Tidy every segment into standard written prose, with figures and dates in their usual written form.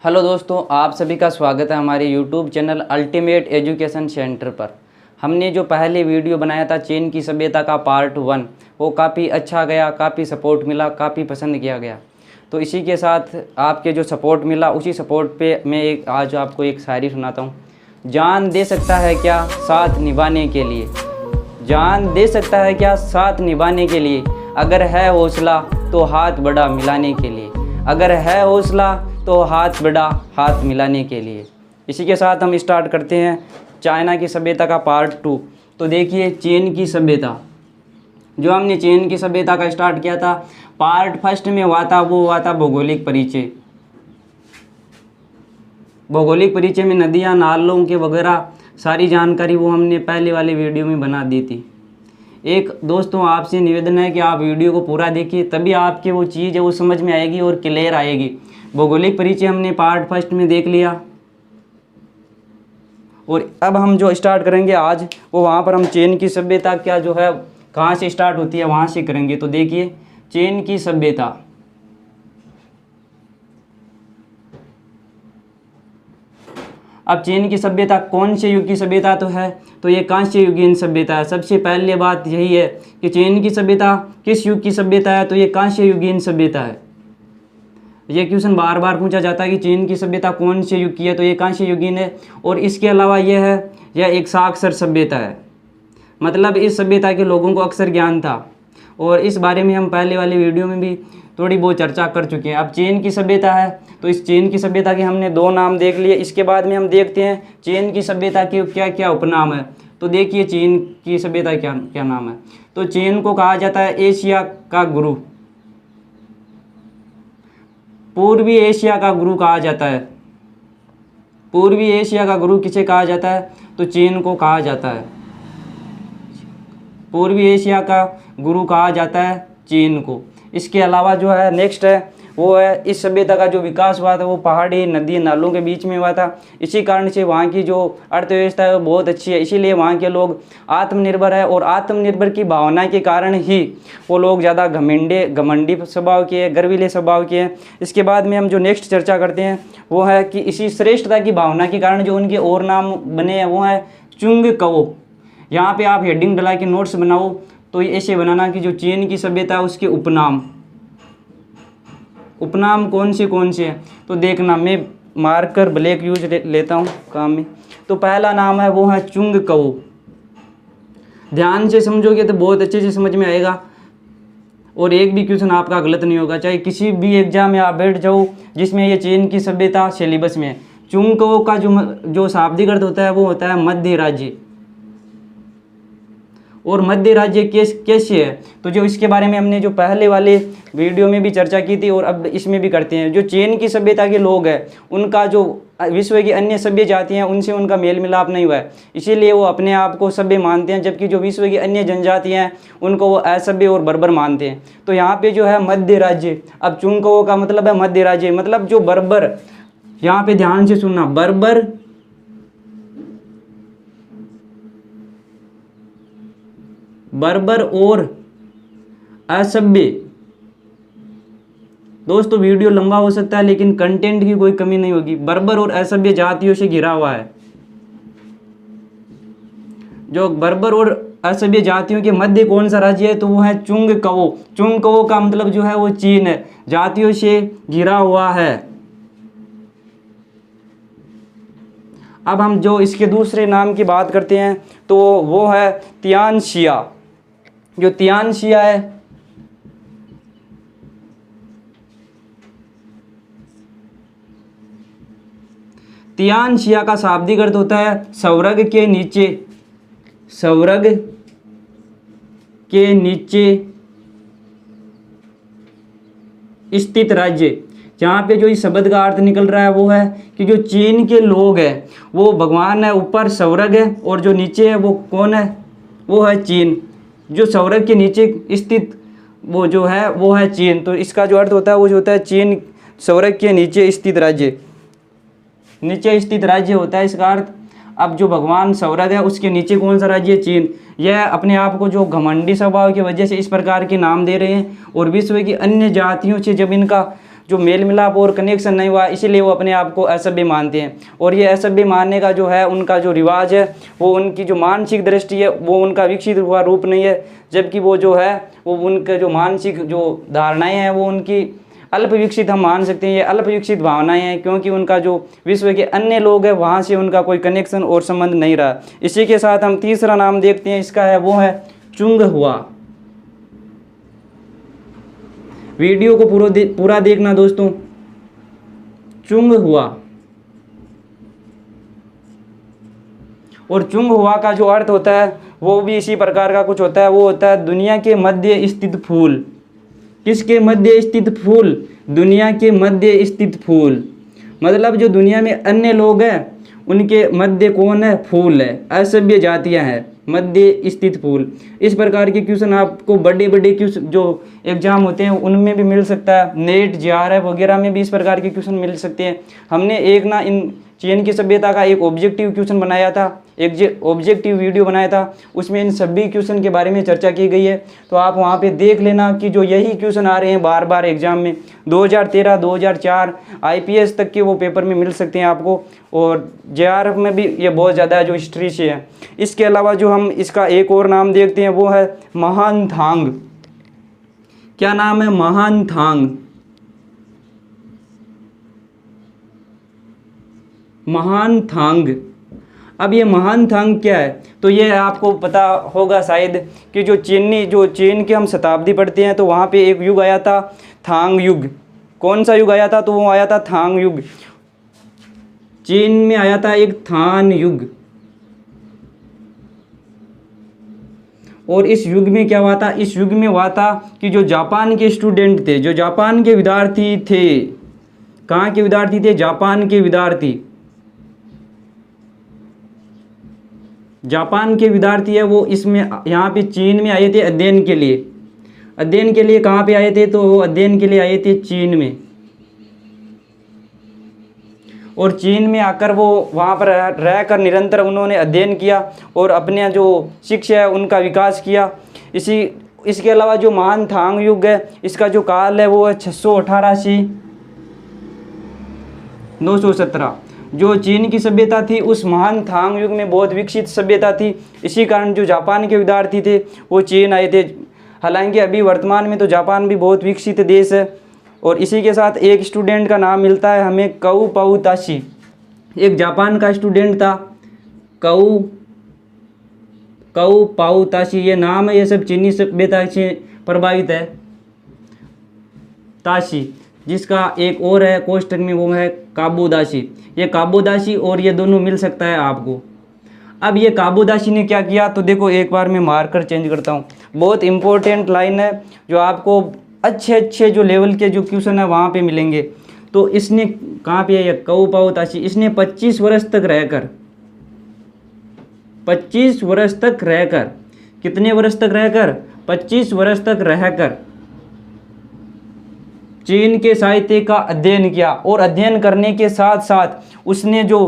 Hello दोस्तों, आप सभी का स्वागत है हमारे YouTube channel ultimate education centre पर। हमने जो पहले वीडियो बनाया था चीन की सभ्यता का पार्ट 1, वो काफ़ी अच्छा गया, काफ़ी सपोर्ट मिला, काफ़ी पसंद किया गया। तो इसी के साथ आपके जो सपोर्ट मिला उसी सपोर्ट पे मैं आज आपको एक शायरी सुनाता हूँ। जान दे सकता है क्या साथ निभाने के लिए, जान दे सकता है क्या साथ निभाने के लिए, अगर है हौसला तो हाथ बड़ा मिलाने के लिए, अगर है हौसला तो हाथ बड़ा हाथ मिलाने के लिए। इसी के साथ हम स्टार्ट करते हैं चाइना की सभ्यता का पार्ट 2। तो देखिए चीन की सभ्यता, जो हमने चीन की सभ्यता का स्टार्ट किया था पार्ट 1 में हुआ था भौगोलिक परिचय। भौगोलिक परिचय में नदियाँ, नालों के वगैरह सारी जानकारी वो हमने पहले वाले वीडियो में बना दी थी। एक दोस्तों आपसे निवेदन है कि आप वीडियो को पूरा देखिए, तभी आपके वो चीज़ है वो समझ में आएगी और क्लियर आएगी। भौगोलिक परिचय हमने पार्ट 1 में देख लिया और अब हम जो स्टार्ट करेंगे आज वो वहाँ पर हम चीन की सभ्यता क्या जो है कहाँ से स्टार्ट होती है वहाँ से करेंगे। तो देखिए चीन की सभ्यता, अब चीन की सभ्यता कौन से युग की सभ्यता तो है, तो ये कांस्य युगीन सभ्यता है। सबसे पहले बात यही है कि चीन की सभ्यता किस युग की सभ्यता है, तो ये कांस्य युगीन सभ्यता है। ये क्वेश्चन बार बार पूछा जाता है कि चीन की सभ्यता कौन से युग की है, तो ये कांस्य युगीन है। और इसके अलावा यह एक साक्षर सभ्यता है, मतलब इस सभ्यता के लोगों को अक्सर ज्ञान था और इस बारे में हम पहले वाले वीडियो में भी थोड़ी बहुत चर्चा कर चुके हैं। अब चीन की सभ्यता है तो इस चीन की सभ्यता के हमने 2 नाम देख लिए। इसके बाद में हम देखते हैं चीन की सभ्यता के क्या क्या उपनाम है। तो देखिए चीन की सभ्यता क्या क्या नाम है। तो चीन को कहा जाता है एशिया का गुरु, पूर्वी एशिया का गुरु कहा जाता है। पूर्वी एशिया का गुरु किसे कहा जाता है, तो चीन को कहा जाता है। पूर्वी एशिया का गुरु कहा जाता है चीन को। इसके अलावा जो है नेक्स्ट है वो है इस सभ्यता का जो विकास हुआ था वो पहाड़ी, नदी, नालों के बीच में हुआ था। इसी कारण से वहाँ की जो अर्थव्यवस्था है वो बहुत अच्छी है, इसीलिए वहाँ के लोग आत्मनिर्भर है और आत्मनिर्भर की भावना के कारण ही वो लोग ज़्यादा घमंडी स्वभाव के, गर्वीले स्वभाव के हैं। इसके बाद में हम जो नेक्स्ट चर्चा करते हैं वो है कि इसी श्रेष्ठता की भावना के कारण जो उनके और नाम बने हैं वो है चुंगकवो। यहाँ पे आप हेडिंग डला के नोट्स बनाओ तो ये ऐसे बनाना कि जो चीन की सभ्यता है उसके उपनाम कौन से हैं। तो देखना मैं मार्कर ब्लैक यूज लेता हूँ काम में। तो पहला नाम है वो है चुंगकवो। ध्यान से समझोगे तो बहुत अच्छे से समझ में आएगा और एक भी क्वेश्चन आपका गलत नहीं होगा, चाहे किसी भी एग्जाम में आप बैठ जाओ जिसमें ये चीन की सभ्यता सिलेबस में है। चुंगकवो का जो शाब्दिक अर्थ होता है वो होता है मध्य राज्य। और मध्य राज्य कैसे है, तो जो इसके बारे में हमने जो पहले वाले वीडियो में भी चर्चा की थी और अब इसमें भी करते हैं। जो चीन की सभ्यता के लोग हैं उनका जो विश्व की अन्य सभ्य जाति हैं उनसे उनका मेल मिलाप नहीं हुआ है, इसीलिए वो अपने आप को सभ्य मानते हैं, जबकि जो विश्व की अन्य जनजातियाँ हैं उनको वो असभ्य और बर्बर मानते हैं। तो यहाँ पे जो है मध्य राज्य, अब चुंगकवो का मतलब है मध्य राज्य, मतलब जो बर्बर, यहाँ पे ध्यान से सुनना, बर्बर और असभ्य। दोस्तों वीडियो लंबा हो सकता है लेकिन कंटेंट की कोई कमी नहीं होगी। बर्बर और असभ्य जातियों से घिरा हुआ है। जो बर्बर और असभ्य जातियों के मध्य कौन सा राज्य है, तो वो है चुंगकवो। चुंगकवो का मतलब जो है वो चीन है, जातियों से घिरा हुआ है। अब हम जो इसके दूसरे नाम की बात करते हैं तो वो है तियानशिया। जो तियानशिया है, तियानशिया का शाब्दिक अर्थ होता है स्वर्ग के नीचे, स्वर्ग के नीचे स्थित राज्य। जहाँ पे जो इस शब्द का अर्थ निकल रहा है वो है कि जो चीन के लोग हैं वो भगवान है, ऊपर स्वर्ग है और जो नीचे है वो कौन है, वो है चीन। जो स्वर्ग के नीचे स्थित वो जो है वो है चीन। तो इसका जो अर्थ होता है वो जो होता है चीन स्वर्ग के नीचे स्थित राज्य, नीचे स्थित राज्य होता है इसका अर्थ। अब जो भगवान स्वर्ग है उसके नीचे कौन सा राज्य है, चीन। यह अपने आप को जो घमंडी स्वभाव की वजह से इस प्रकार के नाम दे रहे हैं, और विश्व की अन्य जातियों से जब इनका जो मेल मिलाप और कनेक्शन नहीं हुआ, इसीलिए वो अपने आप को असभ्य मानते हैं। और ये असभ्य मानने का जो है उनका जो रिवाज है, वो उनकी जो मानसिक दृष्टि है वो उनका विकसित हुआ रूप नहीं है, जबकि वो जो है वो उनके जो मानसिक जो धारणाएं हैं वो उनकी अल्प विकसित हम मान सकते हैं, ये अल्प विकसित भावनाएं हैं, क्योंकि उनका जो विश्व के अन्य लोग हैं वहाँ से उनका कोई कनेक्शन और संबंध नहीं रहा। इसी के साथ हम तीसरा नाम देखते हैं, इसका है वो है चुंग हुआ। वीडियो को पूरा देखना दोस्तों। चुंग हुआ, और चुंग हुआ का जो अर्थ होता है वो भी इसी प्रकार का कुछ होता है, वो होता है दुनिया के मध्य स्थित फूल। किसके मध्य स्थित फूल? दुनिया के मध्य स्थित फूल। मतलब जो दुनिया में अन्य लोग हैं उनके मध्य कौन है? फूल है, असभ्य जातियां हैं, मध्य स्थित फूल। इस प्रकार के क्वेश्चन आपको बड़े बड़े क्वेश्चन जो एग्जाम होते हैं उनमें भी मिल सकता है, नेट JRF वगैरह में भी इस प्रकार के क्वेश्चन मिल सकते हैं। हमने एक ना इन चीन की सभ्यता का एक ऑब्जेक्टिव क्वेश्चन बनाया था, एक ऑब्जेक्टिव वीडियो बनाया था, उसमें इन सभी क्वेश्चन के बारे में चर्चा की गई है। तो आप वहाँ पे देख लेना कि जो यही क्वेश्चन आ रहे हैं बार बार एग्जाम में, 2013, 2004 IPS तक के वो पेपर में मिल सकते हैं आपको, और JRF में भी ये बहुत ज़्यादा जो हिस्ट्री से है। इसके अलावा जो हम इसका एक और नाम देखते हैं वो है महान थांग। क्या नाम है? महान थांग। महान थांग। अब ये महान थांग क्या है? तो ये आपको पता होगा शायद कि जो चीन के हम शताब्दी पढ़ते हैं तो वहाँ पे एक युग आया था, थांग युग। कौन सा युग आया था? तो वो आया था थांग युग। चीन में आया था एक थान युग, और इस युग में क्या हुआ था? इस युग में हुआ था कि जो जापान के स्टूडेंट थे, जो जापान के विद्यार्थी थे, कहाँ के विद्यार्थी थे? जापान के विद्यार्थी। जापान के विद्यार्थी है वो इसमें यहाँ पे चीन में आए थे अध्ययन के लिए। अध्ययन के लिए कहाँ पे आए थे? तो वो अध्ययन के लिए आए थे चीन में, और चीन में आकर वो वहाँ पर रहकर निरंतर उन्होंने अध्ययन किया और अपने जो शिक्षा है उनका विकास किया। इसके अलावा जो महान थांग युग है, इसका जो काल है वो है 618 से 917। जो चीन की सभ्यता थी उस महान थांग युग में बहुत विकसित सभ्यता थी, इसी कारण जो जापान के विद्यार्थी थे वो चीन आए थे। हालांकि अभी वर्तमान में तो जापान भी बहुत विकसित देश है। और इसी के साथ एक स्टूडेंट का नाम मिलता है हमें, काऊ पाऊ ताशी। एक जापान का स्टूडेंट था, काऊ पाऊ ताशी, ये नाम है, ये सब चीनी सभ्यता से प्रभावित है। ताशी, जिसका एक और है कोष्टक में वो है काबोदाशी। ये काबोदाशी और ये दोनों मिल सकता है आपको। अब ये काबोदाशी ने क्या किया? तो देखो एक बार मैं मार्कर चेंज करता हूँ, बहुत इंपॉर्टेंट लाइन है जो आपको अच्छे जो लेवल के जो क्वेश्चन है वहाँ पे मिलेंगे। तो इसने कहाँ पे है? काऊ पाऊ ताशी। इसने 25 वर्ष तक रहकर, 25 वर्ष तक रहकर, कितने वर्ष तक रहकर? 25 वर्ष तक रहकर चीन के साहित्य का अध्ययन किया। और अध्ययन करने के साथ साथ उसने जो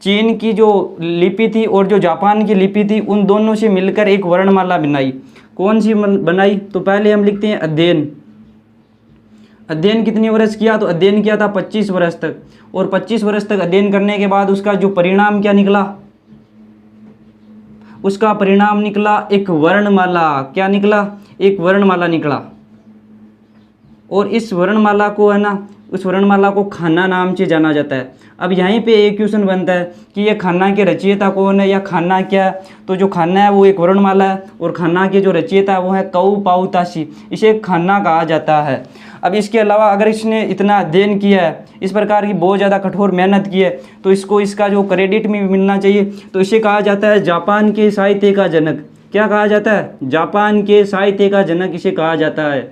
चीन की जो लिपि थी और जो जापान की लिपि थी उन दोनों से मिलकर एक वर्णमाला बनाई। कौन सी बनाई? तो पहले हम लिखते हैं अध्ययन। अध्ययन कितने वर्ष किया? तो अध्ययन किया था 25 वर्ष तक। और 25 वर्ष तक अध्ययन करने के बाद उसका जो परिणाम क्या निकला? उसका परिणाम निकला एक वर्णमाला। क्या निकला? एक वर्णमाला निकला। और इस वर्णमाला को है ना, उस वर्णमाला को खाना नाम से जाना जाता है। अब यहीं पे एक क्वेश्चन बनता है कि ये खाना के रचयिता कौन है या खाना क्या है? तो जो खाना है वो एक वर्णमाला है, और खाना के जो रचयिता है वो है काऊ पाऊ ताशी। इसे खाना कहा जाता है। अब इसके अलावा अगर इसने इतना अध्ययन किया है, इस प्रकार की बहुत ज़्यादा कठोर मेहनत की है, तो इसको इसका जो क्रेडिट में मिलना चाहिए। तो इसे कहा जाता है जापान के साहित्य का जनक। क्या कहा जाता है? जापान के साहित्य का जनक इसे कहा जाता है।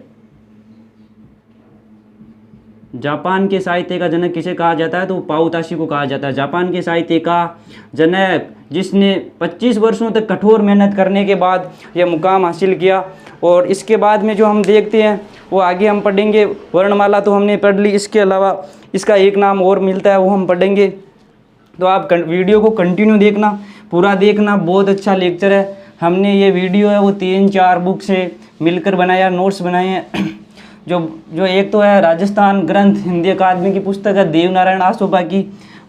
जापान के साहित्य का जनक किसे कहा जाता है? तो पाऊ ताशी को कहा जाता है जापान के साहित्य का जनक, जिसने 25 वर्षों तक कठोर मेहनत करने के बाद यह मुकाम हासिल किया। और इसके बाद में जो हम देखते हैं वो आगे हम पढ़ेंगे। वर्णमाला तो हमने पढ़ ली, इसके अलावा इसका एक नाम और मिलता है वो हम पढ़ेंगे। तो आप वीडियो को कंटिन्यू देखना, पूरा देखना, बहुत अच्छा लेक्चर है। हमने ये वीडियो है वो 3-4 बुक से मिलकर बनाया, नोट्स बनाए हैं। जो एक तो है राजस्थान ग्रंथ हिंदी अकादमी की पुस्तक है देवनारायण आसोपा की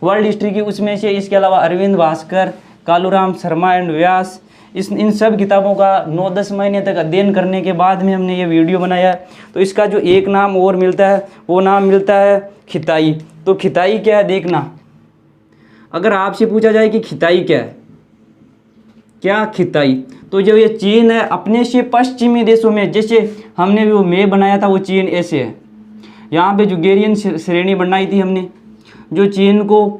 वर्ल्ड हिस्ट्री की, उसमें से। इसके अलावा अरविंद भास्कर, कालूराम शर्मा एंड व्यास, इन सब किताबों का 9-10 महीने तक अध्ययन करने के बाद में हमने ये वीडियो बनाया है। तो इसका जो एक नाम और मिलता है वो नाम मिलता है खिताई। तो खिताई क्या है देखना, अगर आपसे पूछा जाए कि खिताई क्या है, क्या खिताई, तो जो ये चीन है अपने से पश्चिमी देशों में, जैसे हमने वो मैप बनाया था वो चीन ऐसे है, यहाँ पे जुगेरियन श्रेणी बनाई थी हमने, जो चीन को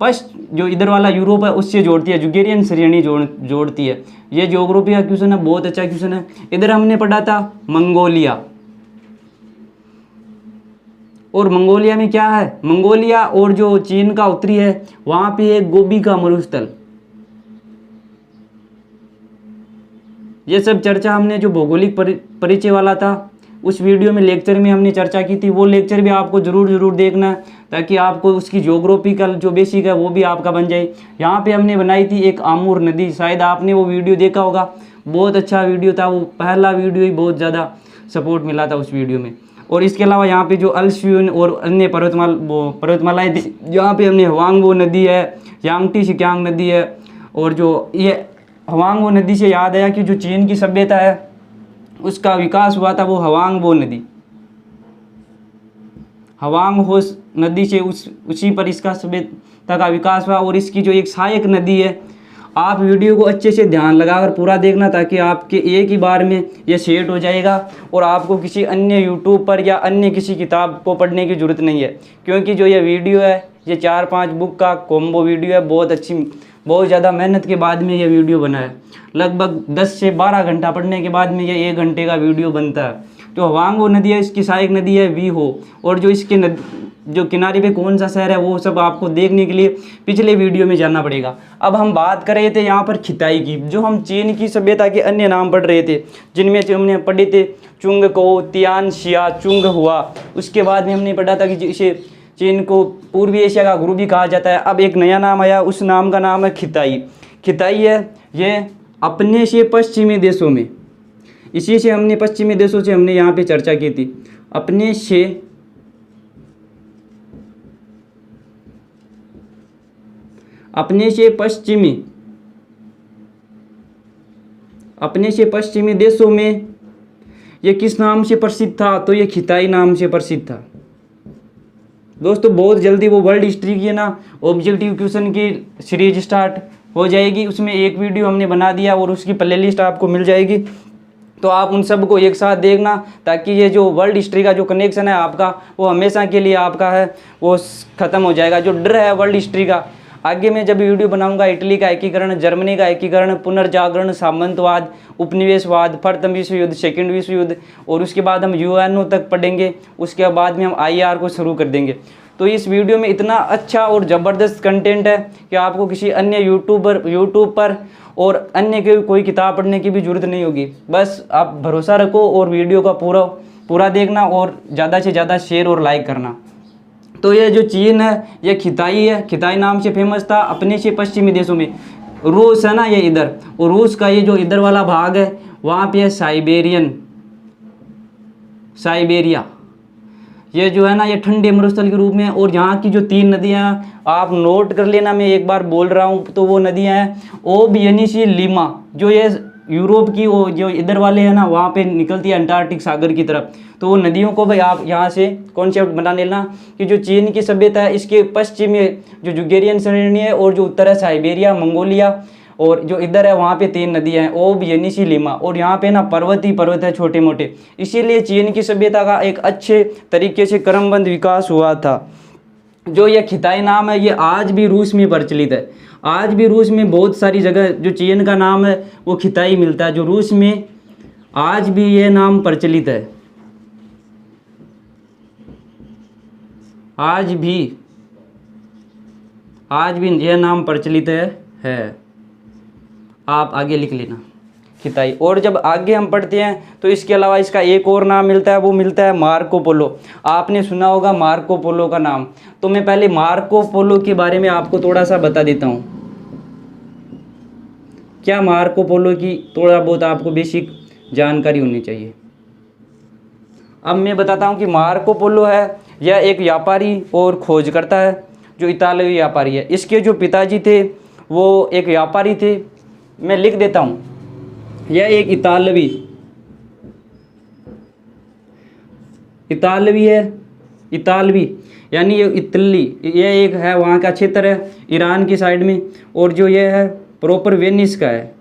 जो इधर वाला यूरोप है उससे जोड़ती है, जुगेरियन श्रेणी जोड़ती है। ये ज्योग्राफी का क्वेश्चन है, बहुत अच्छा क्वेश्चन है। इधर हमने पढ़ा था मंगोलिया, और मंगोलिया में क्या है, मंगोलिया और जो चीन का उत्तरी है वहाँ पे एक गोबी का मरुस्थल। ये सब चर्चा हमने जो भौगोलिक परिचय वाला था उस वीडियो में लेक्चर में हमने चर्चा की थी, वो लेक्चर भी आपको ज़रूर देखना है, ताकि आपको उसकी ज्योग्राफिकल जो बेसिक है वो भी आपका बन जाए। यहाँ पे हमने बनाई थी एक आमूर नदी, शायद आपने वो वीडियो देखा होगा, बहुत अच्छा वीडियो था वो, पहला वीडियो ही बहुत ज़्यादा सपोर्ट मिला था उस वीडियो में। और इसके अलावा यहाँ पे जो अल्सुन और अन्य पर्वतमालाएँ थी, यहाँ पे हमने हवांगबो नदी है, यांगटी सिक्यांग नदी है, और जो ये हवांगबो नदी से याद आया कि जो चीन की सभ्यता है उसका विकास हुआ था वो हवांगबो नदी, हवांगहो नदी से उसी पर इसका सभ्यता का विकास हुआ। और इसकी जो एक सहायक नदी है, आप वीडियो को अच्छे से ध्यान लगाकर पूरा देखना, ताकि आपके एक ही बार में ये सेट हो जाएगा और आपको किसी अन्य यूट्यूब पर या अन्य किसी किताब को पढ़ने की ज़रूरत नहीं है। क्योंकि जो ये वीडियो है ये 4-5 बुक का कॉम्बो वीडियो है, बहुत ज़्यादा मेहनत के बाद में ये वीडियो बना है। लगभग 10 से 12 घंटा पढ़ने के बाद में ये 1 घंटे का वीडियो बनता है। जो हवांगबो नदी है इसकी सहायक नदी है वीहो, और जो इसके जो किनारे पे कौन सा शहर है वो सब आपको देखने के लिए पिछले वीडियो में जाना पड़ेगा। अब हम बात कर रहे थे यहाँ पर खिताई की, जो हम चीन की सभ्यता के अन्य नाम पढ़ रहे थे, जिनमें हमने पढ़े थे चुंग को, तियानशिया चुंग हुआ। उसके बाद में हमने पढ़ा था कि इसे चीन को पूर्वी एशिया का गुरु भी कहा जाता है। अब एक नया नाम आया, उस नाम का नाम है खिताई। खिताई है ये अपने से पश्चिमी देशों में, इसी से हमने पश्चिमी देशों से हमने यहाँ पे चर्चा की थी। अपने से पश्चिमी देशों में ये किस नाम से प्रसिद्ध था, तो ये खिताई नाम से प्रसिद्ध था। दोस्तों बहुत जल्दी वो वर्ल्ड हिस्ट्री की है ना ऑब्जेक्टिव क्वेश्चन की सीरीज स्टार्ट हो जाएगी, उसमें एक वीडियो हमने बना दिया और उसकी प्लेलिस्ट आपको मिल जाएगी, तो आप उन सब को एक साथ देखना, ताकि ये जो वर्ल्ड हिस्ट्री का जो कनेक्शन है आपका वो हमेशा के लिए आपका है वो ख़त्म हो जाएगा। जो डर है वर्ल्ड हिस्ट्री का, आगे मैं जब वीडियो बनाऊंगा इटली का एकीकरण, जर्मनी का एकीकरण, पुनर्जागरण, सामंतवाद, उपनिवेशवाद, प्रथम विश्व युद्ध, सेकेंड विश्व युद्ध, और उसके बाद हम यूएनओ तक पढ़ेंगे, उसके बाद में हम आईआर को शुरू कर देंगे। तो इस वीडियो में इतना अच्छा और ज़बरदस्त कंटेंट है कि आपको किसी अन्य यूट्यूब पर और अन्य कोई किताब पढ़ने की भी ज़रूरत नहीं होगी। बस आप भरोसा रखो और वीडियो का पूरा देखना और ज़्यादा से ज़्यादा शेयर और लाइक करना। तो ये जो चीन है ये खिताई है, खिताई नाम से फेमस था अपने से पश्चिमी देशों में। रूस है ना ये इधर, और रूस का ये जो इधर वाला भाग है वहाँ पे है साइबेरिया, ये जो है ना ये ठंडे मरुस्थल के रूप में। और यहाँ की जो 3 नदियाँ आप नोट कर लेना, मैं एक बार बोल रहा हूँ, तो वो नदियाँ हैं ओब, येनिसी, लीमा। जो ये यूरोप की वो जो इधर वाले हैं ना वहाँ पे निकलती है अंटार्कटिक सागर की तरफ। तो वो नदियों को भाई आप यहाँ से कॉन्सेप्ट बना लेना कि जो चीन की सभ्यता है इसके पश्चिम में जो जुगेरियन श्रेणी है, और जो उत्तर है साइबेरिया, मंगोलिया, और जो इधर है वहाँ पे 3 नदियाँ हैं ओब, येनिसी, लीमा। और यहाँ पे ना पर्वत ही पर्वत है छोटे मोटे, इसीलिए चीन की सभ्यता का एक अच्छे तरीके से क्रमबद्ध विकास हुआ था। जो ये खिताई नाम है ये आज भी रूस में प्रचलित है। आज भी रूस में बहुत सारी जगह जो चीन का नाम है वो खिताई मिलता है, जो रूस में आज भी ये नाम प्रचलित है। आज भी यह नाम प्रचलित है। आप आगे लिख लेना खिताई। और जब आगे हम पढ़ते हैं तो इसके अलावा इसका एक और नाम मिलता है, वो मिलता है मार्को पोलो। आपने सुना होगा मार्को पोलो का नाम, तो मैं पहले मार्को पोलो के बारे में आपको थोड़ा सा बता देता हूँ। क्या मार्को पोलो की थोड़ा बहुत आपको बेसिक जानकारी होनी चाहिए। अब मैं बताता हूँ कि मार्को पोलो है यह एक व्यापारी और खोजकर्ता है जो इतालवी व्यापारी है। इसके जो पिताजी थे वो एक व्यापारी थे। मैं लिख देता हूँ, यह एक इतालवी है, इतालवी यानी ये इटली, ये एक है वहाँ का क्षेत्र है ईरान की साइड में, और जो ये है प्रॉपर वेनिस का है।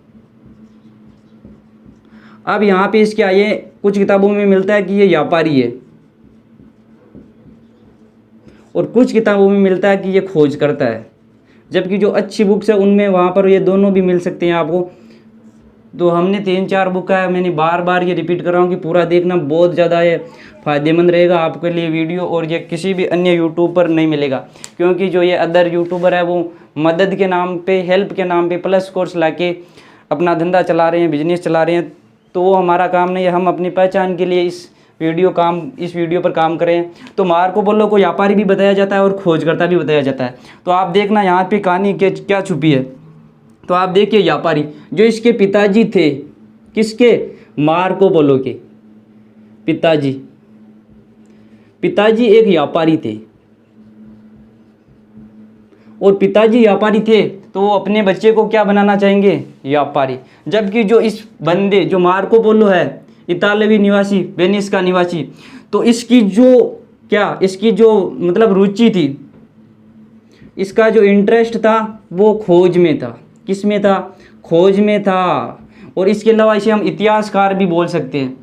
अब यहाँ पे इसके आइए, कुछ किताबों में मिलता है कि ये व्यापारी है और कुछ किताबों में मिलता है कि ये खोज करता है, जबकि जो अच्छी बुक्स है उनमें वहाँ पर ये दोनों भी मिल सकते हैं आपको। तो हमने 3-4 बुक है, मैंने बार बार ये रिपीट कर रहा हूँ कि पूरा देखना, बहुत ज़्यादा ये फ़ायदेमंद रहेगा आपके लिए वीडियो, और ये किसी भी अन्य यूट्यूब पर नहीं मिलेगा, क्योंकि जो ये अदर यूट्यूबर है वो मदद के नाम पे, हेल्प के नाम पे प्लस कोर्स लाके अपना धंधा चला रहे हैं, बिजनेस चला रहे हैं। तो वो हमारा काम नहीं है, हम अपनी पहचान के लिए इस वीडियो पर काम करें। तो मार्को पोलो को व्यापारी भी बताया जाता है और खोजकर्ता भी बताया जाता है। तो आप देखना यहाँ पे कहानी क्या छुपी है। तो आप देखिए, व्यापारी जो इसके पिताजी थे, किसके? मार्को पोलो के पिताजी एक व्यापारी थे, और पिताजी व्यापारी थे तो वो अपने बच्चे को क्या बनाना चाहेंगे? व्यापारी। जबकि जो इस बंदे, जो मार्को पोलो है, इतालवी निवासी, वेनिस का निवासी, तो इसकी जो मतलब रुचि थी, इसका जो इंटरेस्ट था वो खोज में था। किस में था? खोज में था। और इसके अलावा इसे हम इतिहासकार भी बोल सकते हैं।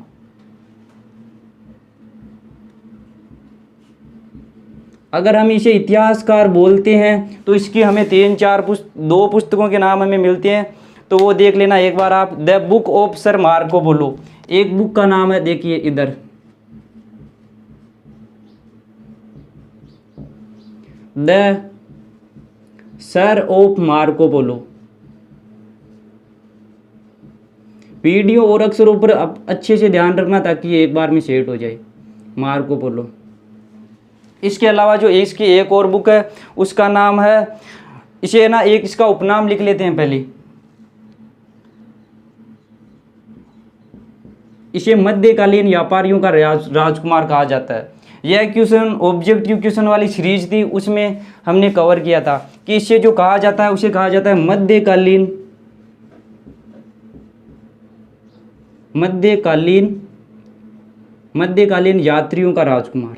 अगर हम इसे इतिहासकार बोलते हैं तो इसकी हमें 2 पुस्तकों के नाम हमें मिलते हैं, तो वो देख लेना एक बार आप। The book of sir Marco Polo, एक बुक का नाम है, देखिए इधर, the sir of Marco Polo. Video और अक्षरों पर आप अच्छे से ध्यान रखना ताकि ये एक बार में सेट हो जाए। Marco Polo. इसके अलावा जो इसकी एक और बुक है उसका नाम है, इसे ना एक इसका उपनाम लिख लेते हैं पहले, इसे मध्यकालीन व्यापारियों का राजकुमार कहा जाता है। यह क्वेश्चन ऑब्जेक्टिव क्वेश्चन वाली सीरीज थी, उसमें हमने कवर किया था कि इसे जो कहा जाता है उसे कहा जाता है मध्यकालीन यात्रियों का राजकुमार।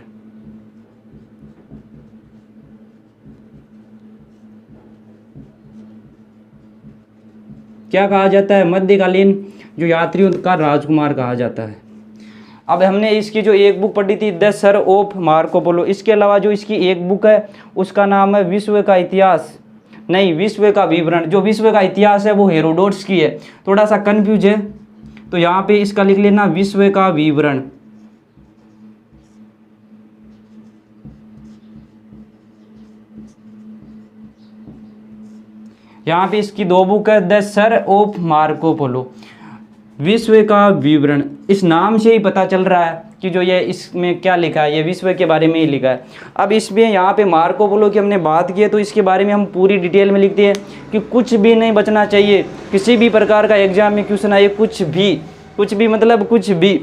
क्या कहा जाता है? मध्यकालीन जो यात्रियों का राजकुमार कहा जाता है। अब हमने इसकी जो एक बुक पढ़ी थी, the sir of Marco Polo. इसके अलावा जो इसकी एक बुक है उसका नाम है विश्व का विवरण। जो विश्व का इतिहास है वो हेरोडोट्स की है, थोड़ा सा कंफ्यूज है, तो यहाँ पे इसका लिख लेना विश्व का विवरण। यहाँ पे इसकी 2 बुक है, the sir of Marco Polo, विश्व का विवरण। इस नाम से ही पता चल रहा है कि जो ये इसमें क्या लिखा है, ये विश्व के बारे में ही लिखा है। अब इसमें यहाँ पे मार्को पोलो की हमने बात की है, तो इसके बारे में हम पूरी डिटेल में लिखते हैं कि कुछ भी नहीं बचना चाहिए। किसी भी प्रकार का एग्जाम में क्वेश्चन आए, कुछ भी मतलब कुछ भी,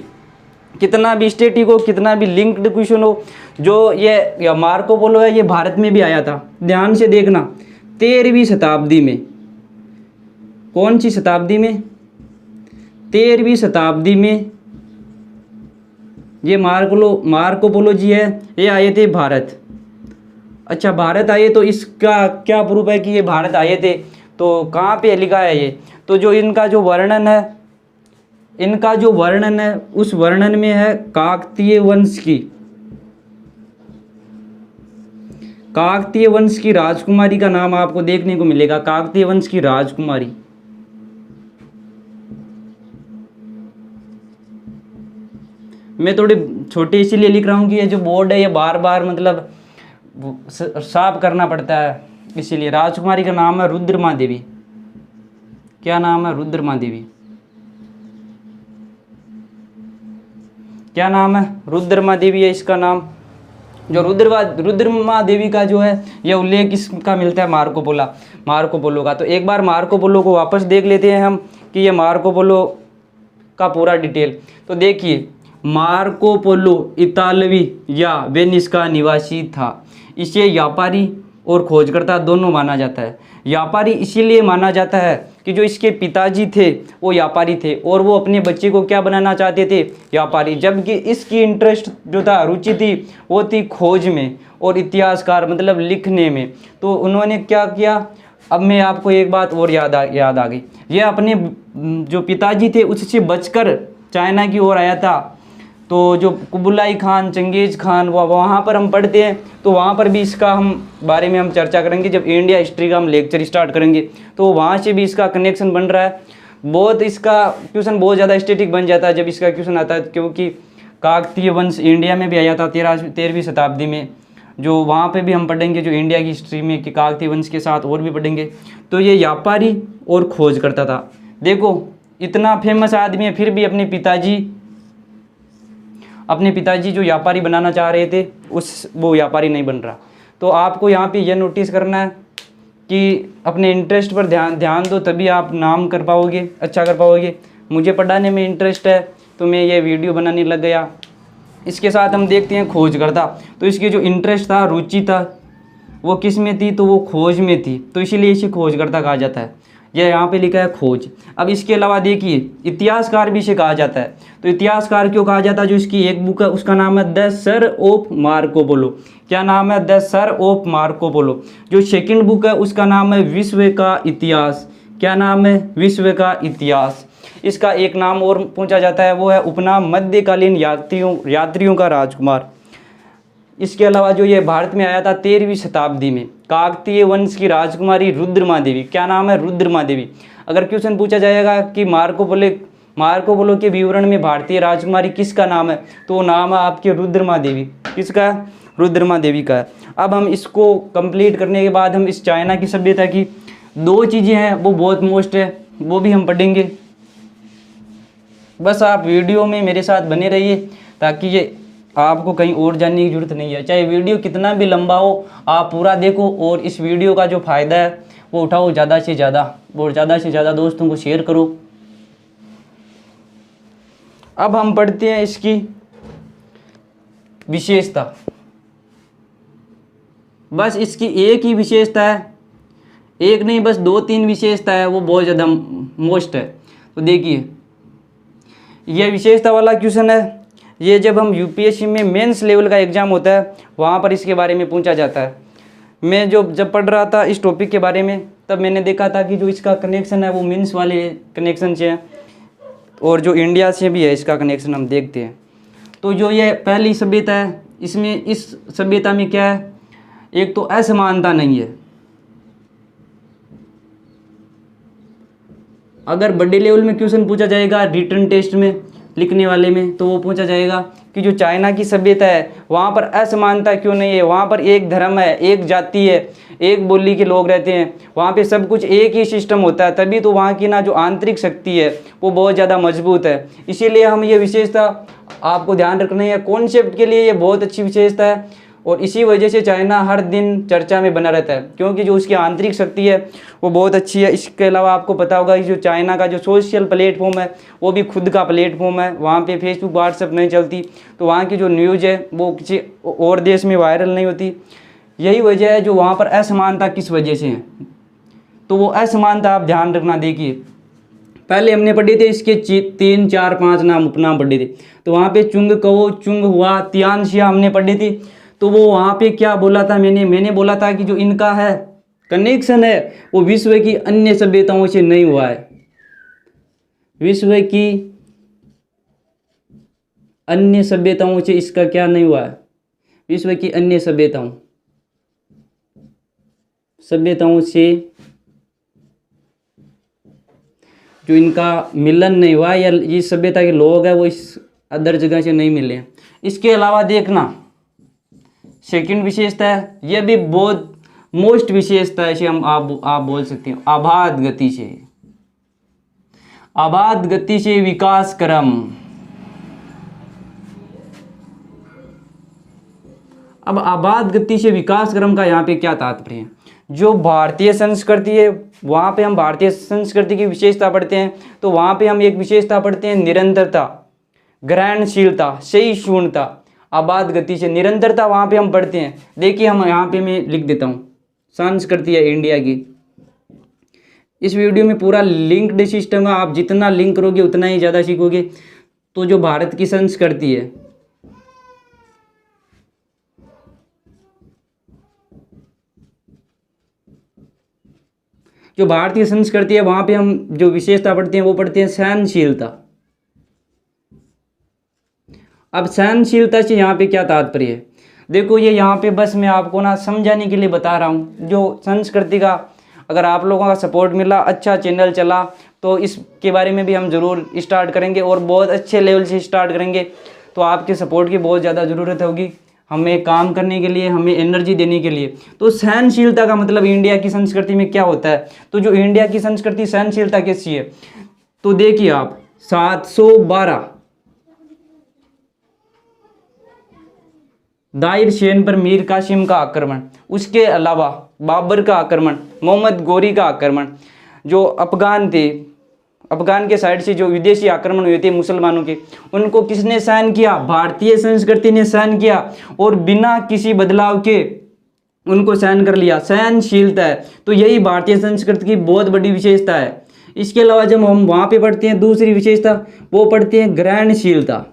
कितना भी स्टेटिक हो, कितना भी लिंक्ड क्वेश्चन हो, जो ये मार्को पोलो है ये भारत में भी आया था। ध्यान से देखना, 13वीं शताब्दी में। कौन सी शताब्दी में? 13वीं शताब्दी में ये मार्को पोलो जी है, ये आए थे भारत। अच्छा, भारत आए तो इसका क्या प्रूफ है कि ये भारत आए थे? तो कहाँ पे लिखा है ये? तो जो इनका जो वर्णन है उस वर्णन में है काकतीय वंश की राजकुमारी का नाम आपको देखने को मिलेगा। काकतीय वंश की राजकुमारी। मैं थोड़ी छोटी इसीलिए लिख रहा हूँ कि ये जो बोर्ड है ये बार बार मतलब साफ करना पड़ता है, इसीलिए। राजकुमारी का नाम है रुद्रमा देवी। क्या नाम है? रुद्रमा देवी। क्या नाम है? रुद्रमा देवी है इसका नाम। जो रुद्रमा देवी का जो है ये उल्लेख इसका मिलता है मार्को पोलो का। तो एक बार मार्को पोलो को वापस देख लेते हैं हम कि ये मार्को पोलो का पूरा डिटेल। तो देखिए, मार्को पोलो इतालवी या वेनिस का निवासी था। इसे व्यापारी और खोजकर्ता दोनों माना जाता है। व्यापारी इसीलिए माना जाता है कि जो इसके पिताजी थे वो व्यापारी थे और वो अपने बच्चे को क्या बनाना चाहते थे, व्यापारी। जबकि इसकी इंटरेस्ट जो था, रुचि थी, वो थी खोज में और इतिहासकार मतलब लिखने में। तो उन्होंने क्या किया, अब मैं आपको एक बात और याद आ गई। ये अपने जो पिताजी थे उससे बचकर चाइना की ओर आया था। तो जो कुबलाई खान, चंगेज खान, वहाँ पर हम पढ़ते हैं, तो वहाँ पर भी इसका बारे में हम चर्चा करेंगे। जब इंडिया हिस्ट्री का हम लेक्चर स्टार्ट करेंगे तो वहाँ से भी इसका कनेक्शन बन रहा है। बहुत इसका क्वेश्चन बहुत ज़्यादा स्टैटिक बन जाता है जब इसका क्वेश्चन आता है, क्योंकि काकतीय वंश इंडिया में भी आया था 13वीं शताब्दी में। जो वहाँ पे भी हम पढ़ेंगे, जो इंडिया की हिस्ट्री में कि काकतीय वंश के साथ और भी पढ़ेंगे। तो ये व्यापारी और खोज करता था। देखो, इतना फेमस आदमी है फिर भी अपने पिताजी जो व्यापारी बनाना चाह रहे थे वो व्यापारी नहीं बन रहा। तो आपको यहाँ पे यह नोटिस करना है कि अपने इंटरेस्ट पर ध्यान दो, तभी आप नाम कर पाओगे, अच्छा कर पाओगे। मुझे पढ़ाने में इंटरेस्ट है तो मैं ये वीडियो बनाने लग गया। इसके साथ हम देखते हैं खोजकर्ता। तो इसकी जो इंटरेस्ट था, रुचि था, वो किस में थी, तो वो खोज में थी, तो इसीलिए इसे खोजकर्ता कहा जाता है। यह यहाँ पे लिखा है खोज। अब इसके अलावा देखिए, इतिहासकार भी इसे कहा जाता है। तो इतिहासकार क्यों कहा जाता है, जो इसकी एक बुक है उसका नाम है the sir of Marco Polo. क्या नाम है, the sir of Marco Polo. जो सेकंड बुक है उसका नाम है विश्व का इतिहास। क्या नाम है, विश्व का इतिहास। इसका एक नाम और पूछा जाता है, वो है उपनाम मध्यकालीन यात्रियों का राजकुमार। इसके अलावा जो ये भारत में आया था 13वीं शताब्दी में, काकतीय वंश की राजकुमारी रुद्रमा देवी। क्या नाम है, रुद्रमा देवी। अगर क्वेश्चन पूछा जाएगा कि मार्को पोलो के विवरण में भारतीय राजकुमारी किसका नाम है, तो वो नाम है आपके रुद्रमा देवी। किसका, रुद्रमा देवी का है। अब हम इसको कंप्लीट करने के बाद हम इस चाइना की सभ्यता की 2 चीज़ें हैं वो बहुत मोस्ट है, वो भी हम पढ़ेंगे। बस आप वीडियो में मेरे साथ बने रहिए ताकि ये आपको कहीं और जानने की ज़रूरत नहीं है। चाहे वीडियो कितना भी लंबा हो, आप पूरा देखो और इस वीडियो का जो फ़ायदा है वो उठाओ ज़्यादा से ज़्यादा, और ज़्यादा से ज़्यादा दोस्तों को शेयर करो। अब हम पढ़ते हैं इसकी विशेषता। बस इसकी एक ही विशेषता है, एक नहीं बस 2-3 विशेषता है, वो बहुत ज़्यादा मोस्ट है। तो देखिए, यह विशेषता वाला क्वेश्चन है, ये जब हम यूपीएससी में मेंस लेवल का एग्ज़ाम होता है वहाँ पर इसके बारे में पूछा जाता है। मैं जब पढ़ रहा था इस टॉपिक के बारे में, तब मैंने देखा था कि जो इसका कनेक्शन है वो मेंस वाले कनेक्शन से है और जो इंडिया से भी है इसका कनेक्शन हम देखते हैं। तो जो ये पहली सभ्यता है, इसमें इस सभ्यता में क्या है, एक तो असमानता नहीं है। अगर बड़े लेवल में क्वेश्चन पूछा जाएगा रिटन टेस्ट में, लिखने वाले में, तो वो पूछा जाएगा कि जो चाइना की सभ्यता है वहाँ पर असमानता क्यों नहीं है। वहाँ पर एक धर्म है, एक जाति है, एक बोली के लोग रहते हैं, वहाँ पे सब कुछ एक ही सिस्टम होता है, तभी तो वहाँ की ना जो आंतरिक शक्ति है वो बहुत ज़्यादा मजबूत है। इसीलिए हम ये विशेषता आपको ध्यान रखनी है, कॉन्सेप्ट के लिए ये बहुत अच्छी विशेषता है और इसी वजह से चाइना हर दिन चर्चा में बना रहता है, क्योंकि जो उसकी आंतरिक शक्ति है वो बहुत अच्छी है। इसके अलावा आपको पता होगा कि जो चाइना का जो सोशल प्लेटफॉर्म है वो भी खुद का प्लेटफॉर्म है, वहाँ पे फेसबुक व्हाट्सएप नहीं चलती, तो वहाँ की जो न्यूज़ है वो किसी और देश में वायरल नहीं होती। यही वजह है जो वहाँ पर असमानता किस वजह से है, तो वो असमानता आप ध्यान रखना। देखिए, पहले हमने पढ़े थे इसके 3, 4, 5 नाम उपनाम पढ़े थे। तो वहाँ पे चुंग कहो, चुंग हुआ, तियानशिया हमने पढ़े थे। तो वो वहाँ पे क्या बोला था, मैंने बोला था कि जो इनका है कनेक्शन है वो विश्व की अन्य सभ्यताओं से नहीं हुआ है। विश्व की अन्य सभ्यताओं से इसका क्या नहीं हुआ है, विश्व की अन्य सभ्यताओं से जो इनका मिलन नहीं हुआ, या इस सभ्यता के लोग हैं वो इस अदर जगह से नहीं मिले। इसके अलावा देखना, सेकंड विशेषता है, यह भी बहुत मोस्ट विशेषता है, इसे हम आप बोल सकते हैं अबाध गति से विकास क्रम। अब आबाद गति से विकास क्रम का यहाँ पे क्या तात्पर्य है? जो भारतीय संस्कृति है वहाँ पे हम भारतीय संस्कृति की विशेषता पढ़ते हैं, तो वहाँ पे हम एक विशेषता पढ़ते हैं निरंतरता, ग्रहणशीलता, सहिष्णुता। आबाद गति से निरंतरता वहाँ पे हम पढ़ते हैं। देखिए हम यहाँ पे मैं लिख देता हूँ, संस्कृति है इंडिया की। इस वीडियो में पूरा लिंक्ड सिस्टम है, आप जितना लिंक करोगे उतना ही ज़्यादा सीखोगे। तो जो भारत की संस्कृति है, जो भारतीय संस्कृति है वहाँ पे हम जो विशेषता पढ़ते हैं वो पढ़ते हैं सहनशीलता। अब सहनशीलता से यहाँ पे क्या तात्पर्य है? देखो ये यहाँ पे बस मैं आपको ना समझाने के लिए बता रहा हूँ। जो संस्कृति का अगर आप लोगों का सपोर्ट मिला, अच्छा चैनल चला, तो इसके बारे में भी हम ज़रूर स्टार्ट करेंगे और बहुत अच्छे लेवल से स्टार्ट करेंगे। तो आपके सपोर्ट की बहुत ज़्यादा ज़रूरत होगी हमें काम करने के लिए, हमें एनर्जी देने के लिए। तो सहनशीलता का मतलब इंडिया की संस्कृति में क्या होता है? तो जो इंडिया की संस्कृति सहनशीलता कैसी है, तो देखिए आप 712 दाहिर सेन पर मीर कासिम का आक्रमण, उसके अलावा बाबर का आक्रमण, मोहम्मद गोरी का आक्रमण, जो अफगान थे, अफगान के साइड से जो विदेशी आक्रमण हुए थे मुसलमानों के, उनको किसने सहन किया? भारतीय संस्कृति ने सहन किया और बिना किसी बदलाव के उनको सहन कर लिया। सहनशीलता है, तो यही भारतीय संस्कृति की बहुत बड़ी विशेषता है। इसके अलावा जब हम वहाँ पे पढ़ते हैं दूसरी विशेषता, वो पढ़ते हैं ग्रहणशीलता।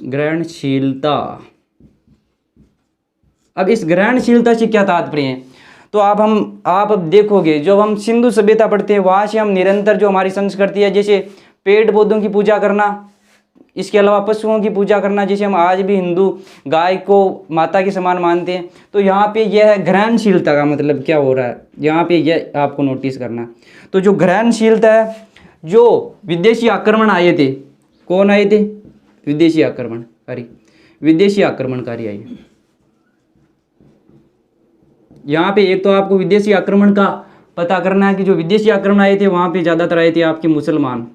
ग्रहणशीलता। अब इस ग्रहणशीलता से क्या तात्पर्य है? तो आप अब देखोगे जब हम सिंधु सभ्यता पढ़ते हैं वहाँ से हम निरंतर जो हमारी संस्कृति है, जैसे पेड़ पौधों की पूजा करना, इसके अलावा पशुओं की पूजा करना, जैसे हम आज भी हिंदू गाय को माता के समान मानते हैं। तो यहाँ पे यह है ग्रहणशीलता का मतलब क्या हो रहा है, यहाँ पे यह आपको नोटिस करना। तो जो ग्रहणशीलता है, जो विदेशी आक्रमण आए थे, कौन आए थे? विदेशी आक्रमणकारी आए। यहाँ पे एक तो आपको विदेशी आक्रमण का पता करना है कि जो विदेशी आक्रमण आए थे वहाँ पे ज़्यादातर आए थे आपके मुसलमान।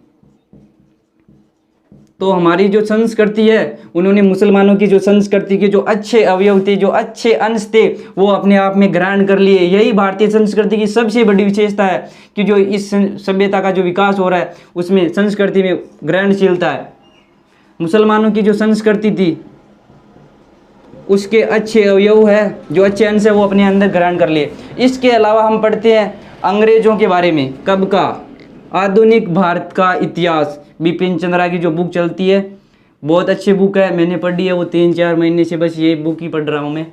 तो हमारी जो संस्कृति है, उन्होंने मुसलमानों की जो संस्कृति के जो अच्छे अवयव थे, जो अच्छे अंश थे, वो अपने आप में ग्रहण कर लिए। यही भारतीय संस्कृति की सबसे बड़ी विशेषता है कि जो इस सभ्यता का जो विकास हो रहा है उसमें संस्कृति में ग्रहणशीलता है। मुसलमानों की जो संस्कृति थी उसके अच्छे अवयव है, जो अच्छे अंश है, वो अपने अंदर ग्रहण कर लिए। इसके अलावा हम पढ़ते हैं अंग्रेजों के बारे में। कब का? आधुनिक भारत का इतिहास, बिपिन चंद्रा की जो बुक चलती है, बहुत अच्छी बुक है, मैंने पढ़ी है वो 3-4 महीने से बस ये बुक ही पढ़ रहा हूँ मैं।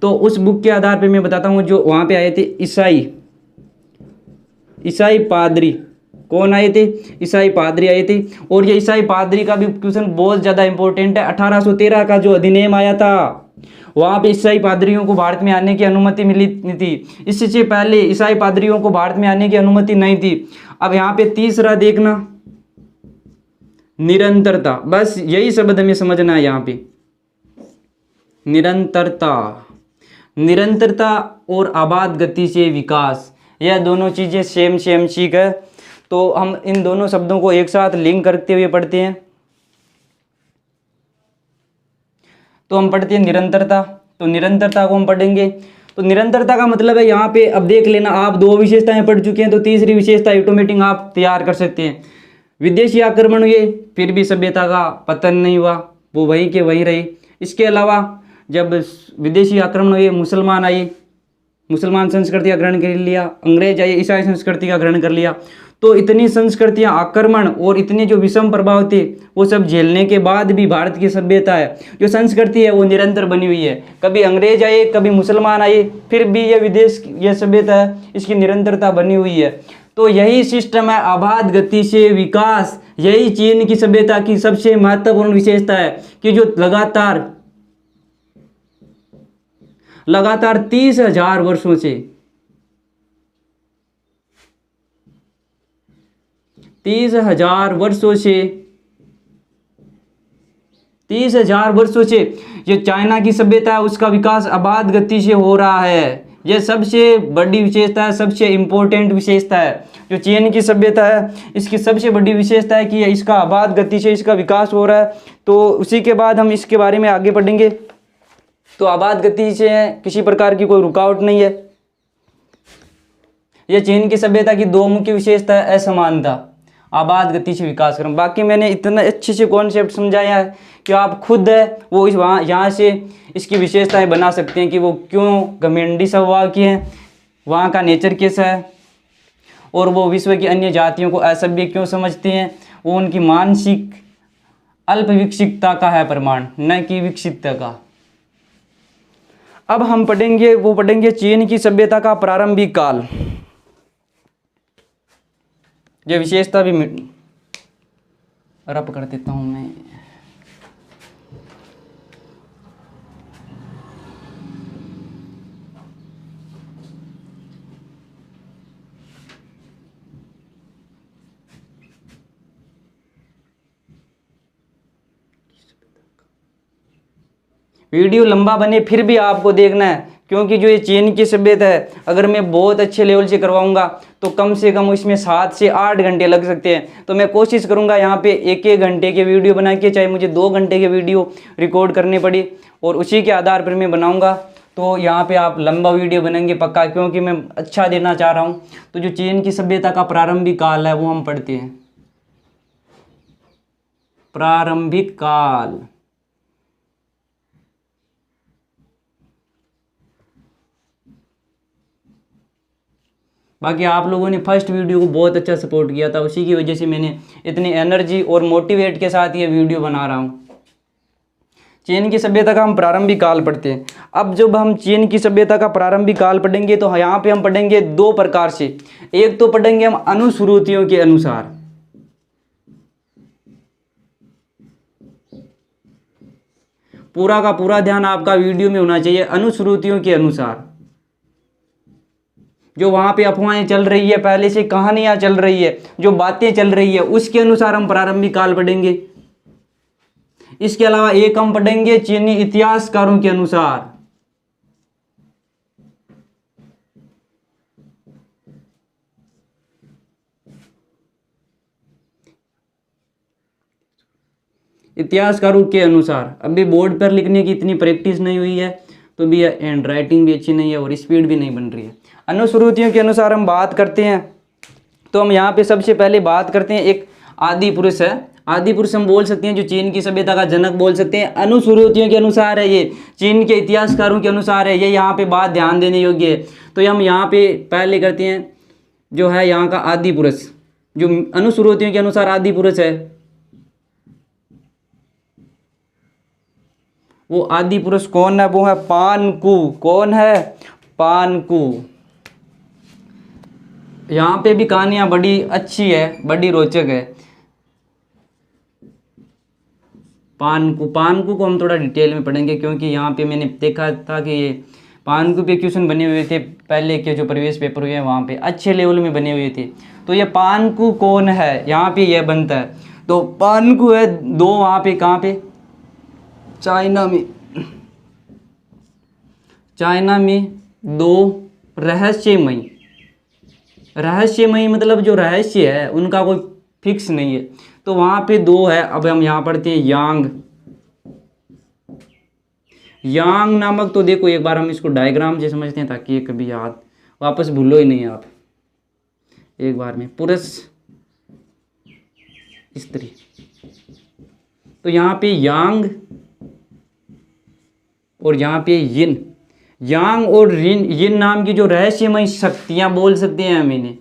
तो उस बुक के आधार पे मैं बताता हूँ, जो वहाँ पे आए थे ईसाई पादरी। कौन आए थे? ईसाई पादरी आए थे। और ये ईसाई पादरी का भी क्वेश्चन बहुत ज़्यादा इंपॉर्टेंट है। 1813 का जो अधिनियम आया था, वहाँ पे ईसाई पादरियों को भारत में आने की अनुमति मिली नहीं थी। इससे पहले ईसाई पादरियों को भारत में आने की अनुमति नहीं थी। अब यहाँ पे तीसरा देखना, निरंतरता। बस यही शब्द हमें समझना है यहाँ पे, निरंतरता और आबाद गति से विकास, यह दोनों चीज़ें सेम सीख है। तो हम इन दोनों शब्दों को एक साथ लिंक करते हुए पढ़ते हैं। तो हम पढ़ते हैं निरंतरता। तो निरंतरता को हम पढ़ेंगे। तो निरंतरता का मतलब है यहाँ पे अब देख लेना, आप 2 विशेषताएं पढ़ चुके हैं, तो तीसरी विशेषता ऑटोमेटिक आप तैयार कर सकते हैं। विदेशी आक्रमण हुए फिर भी सभ्यता का पतन नहीं हुआ, वो वहीं के वहीं रही। इसके अलावा जब विदेशी आक्रमण हुए, मुसलमान आए, मुसलमान संस्कृति का ग्रहण कर लिया, अंग्रेज आए, ईसाई संस्कृति का ग्रहण कर लिया। तो इतनी संस्कृतियां, आक्रमण और इतने जो विषम प्रभाव थे, वो सब झेलने के बाद भी भारत की सभ्यता है, जो संस्कृति है, वो निरंतर बनी हुई है। कभी अंग्रेज आए, कभी मुसलमान आए, फिर भी यह सभ्यता है, इसकी निरंतरता बनी हुई है। तो यही सिस्टम है आबाद गति से विकास। यही चीन की सभ्यता की सबसे महत्वपूर्ण विशेषता है कि जो लगातार 30,000 वर्षों से 30,000 वर्षों से जो चाइना की सभ्यता है उसका विकास आबाद गति से हो रहा है। ये सबसे बड़ी विशेषता है, सबसे इम्पोर्टेंट विशेषता है। जो चीन की सभ्यता है इसकी सबसे बड़ी विशेषता है कि इसका आबाद गति से इसका विकास हो रहा है। तो उसी के बाद हम इसके बारे में आगे पढ़ेंगे। तो आबाद गति से किसी प्रकार की कोई रुकावट नहीं है। यह चीन की सभ्यता की दो मुख्य विशेषता है, असमानता, आबाद गति से विकास क्रम। बाकी मैंने इतना अच्छे से कॉन्सेप्ट समझाया है कि आप खुद है वो इस वहाँ यहाँ से इसकी विशेषताएं बना सकते हैं कि वो क्यों घमंडी स्वभाव की हैं, वहाँ का नेचर कैसा है, और वो विश्व की अन्य जातियों को असभ्य क्यों समझते हैं। वो उनकी मानसिक अल्प विकसितता का है प्रमाण, न कि विकसितता का। अब हम पढ़ेंगे चीन की सभ्यता का प्रारंभिक काल। ये विशेषता भी रप कर देता हूं मैं। वीडियो लंबा बने फिर भी आपको देखना है, क्योंकि जो ये चीन की सभ्यता है अगर मैं बहुत अच्छे लेवल से करवाऊंगा तो कम से कम इसमें 7 से 8 घंटे लग सकते हैं। तो मैं कोशिश करूंगा यहाँ पे 1-1 घंटे के वीडियो बना के, चाहे मुझे 2 घंटे के वीडियो रिकॉर्ड करने पड़ी, और उसी के आधार पर मैं बनाऊंगा। तो यहाँ पे आप लंबा वीडियो बनेंगे पक्का, क्योंकि मैं अच्छा देना चाह रहा हूँ। तो जो चीन की सभ्यता का प्रारंभिक काल है वो हम पढ़ते हैं। प्रारंभिक काल, बाकी आप लोगों ने फर्स्ट वीडियो को बहुत अच्छा सपोर्ट किया था, उसी की वजह से मैंने इतनी एनर्जी और मोटिवेट के साथ ये वीडियो बना रहा हूँ। चीन की सभ्यता का हम प्रारंभिक काल पढ़ते हैं। अब जब हम चीन की सभ्यता का प्रारंभिक काल पढ़ेंगे तो यहाँ पे हम पढ़ेंगे 2 प्रकार से। एक तो पढ़ेंगे हम अनुश्रुतियों के अनुसार, पूरा का पूरा ध्यान आपका वीडियो में होना चाहिए। अनुश्रुतियों के अनुसार जो वहाँ पे अफवाहें चल रही है, पहले से कहानियाँ चल रही है, जो बातें चल रही है, उसके अनुसार हम प्रारंभिक काल पढ़ेंगे। इसके अलावा एक हम पढ़ेंगे चीनी इतिहासकारों के अनुसार। इतिहासकारों के अनुसार अभी बोर्ड पर लिखने की इतनी प्रैक्टिस नहीं हुई है, तो भी हैंड राइटिंग भी अच्छी नहीं है और स्पीड भी नहीं बन रही है। अनुश्रुतियों के अनुसार हम बात करते हैं, तो हम यहाँ पे सबसे पहले बात करते हैं, एक आदि पुरुष है। आदि पुरुष हम बोल सकते हैं जो चीन की सभ्यता का जनक बोल सकते हैं। अनुश्रुतियों के अनुसार है, ये चीन के इतिहासकारों के अनुसार है, ये यहाँ पे बात ध्यान देने योग्य है। तो हम यहाँ पे पहले करते हैं जो है यहाँ का आदि पुरुष, जो अनुश्रुतियों के अनुसार आदि पुरुष है, वो आदि पुरुष कौन है? वो है पानकू। कौन है? पानकू। यहाँ पे भी कहानियाँ बड़ी अच्छी है, बड़ी रोचक है। पानकू को हम थोड़ा डिटेल में पढ़ेंगे, क्योंकि यहाँ पे मैंने देखा था कि ये पानकू पे क्वेश्चन बने हुए थे, पहले के जो प्रवेश पेपर हुए हैं वहाँ पे अच्छे लेवल में बने हुए थे। तो ये पानकू कौन है, यहाँ पे ये बनता है। तो पानकू है 2 वहाँ पे, कहाँ पे? चाइना में 2 रहस्यमयी मतलब जो रहस्य है उनका कोई फिक्स नहीं है, तो वहाँ पे 2 है। अब हम यहाँ पढ़ते हैं यांग नामक। तो देखो एक बार हम इसको डायग्राम से समझते हैं, ताकि ये कभी याद वापस भूलो ही नहीं आप। एक बार में पुरुष स्त्री, तो यहाँ पे यांग और यहाँ पे यिन। यांग और यिन नाम की जो रहस्यमय शक्तियाँ बोल सकते हैं हम इन्हें,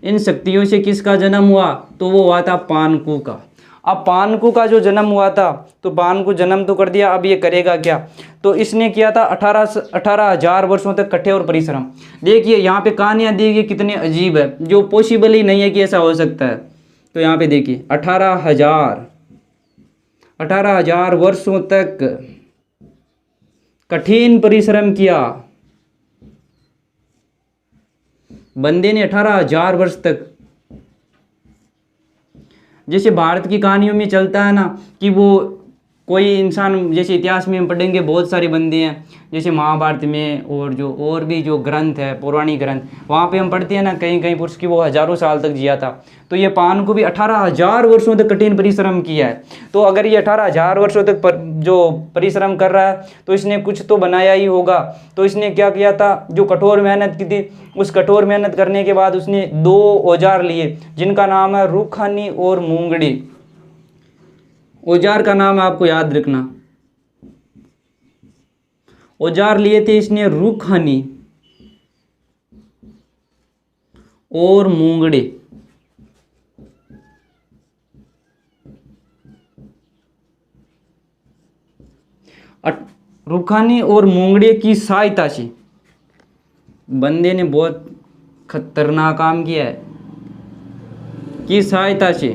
इन शक्तियों से किसका जन्म हुआ? तो वो हुआ था पानकू का। अब पानकू का जो जन्म हुआ था, तो पानकू जन्म तो कर दिया, अब ये करेगा क्या? तो इसने किया था 18,000 वर्षों तक कठोर परिश्रम। देखिए यहाँ पे कहानियाँ देखिए कितनी अजीब है, जो पॉसिबल ही नहीं है कि ऐसा हो सकता है। तो यहाँ पे देखिए 18,000 वर्षों तक कठिन परिश्रम किया बंदे ने। 18,000 वर्ष तक, जैसे भारत की कहानियों में चलता है ना कि वो कोई इंसान, जैसे इतिहास में हम पढ़ेंगे बहुत सारे बंदे हैं, जैसे महाभारत में और भी जो ग्रंथ है, पौराणिक ग्रंथ, वहाँ पे हम पढ़ते हैं ना कहीं कहीं पुरुष की वो हज़ारों साल तक जिया था। तो ये पान को भी 18,000 वर्षों तक कठिन परिश्रम किया है। तो अगर ये 18,000 वर्षों तक जो परिश्रम कर रहा है तो इसने कुछ तो बनाया ही होगा। तो इसने क्या किया था, जो कठोर मेहनत की थी, उस कठोर मेहनत करने के बाद उसने 2 औजार लिए जिनका नाम है रुखानी और मूंगड़ी। औजार का नाम आपको याद रखना। औजार लिए थे इसने रुखानी और मूंगड़े। रुखानी और मूंगड़े की सहायता से बंदे ने बहुत खतरनाक काम किया है। की सहायता से,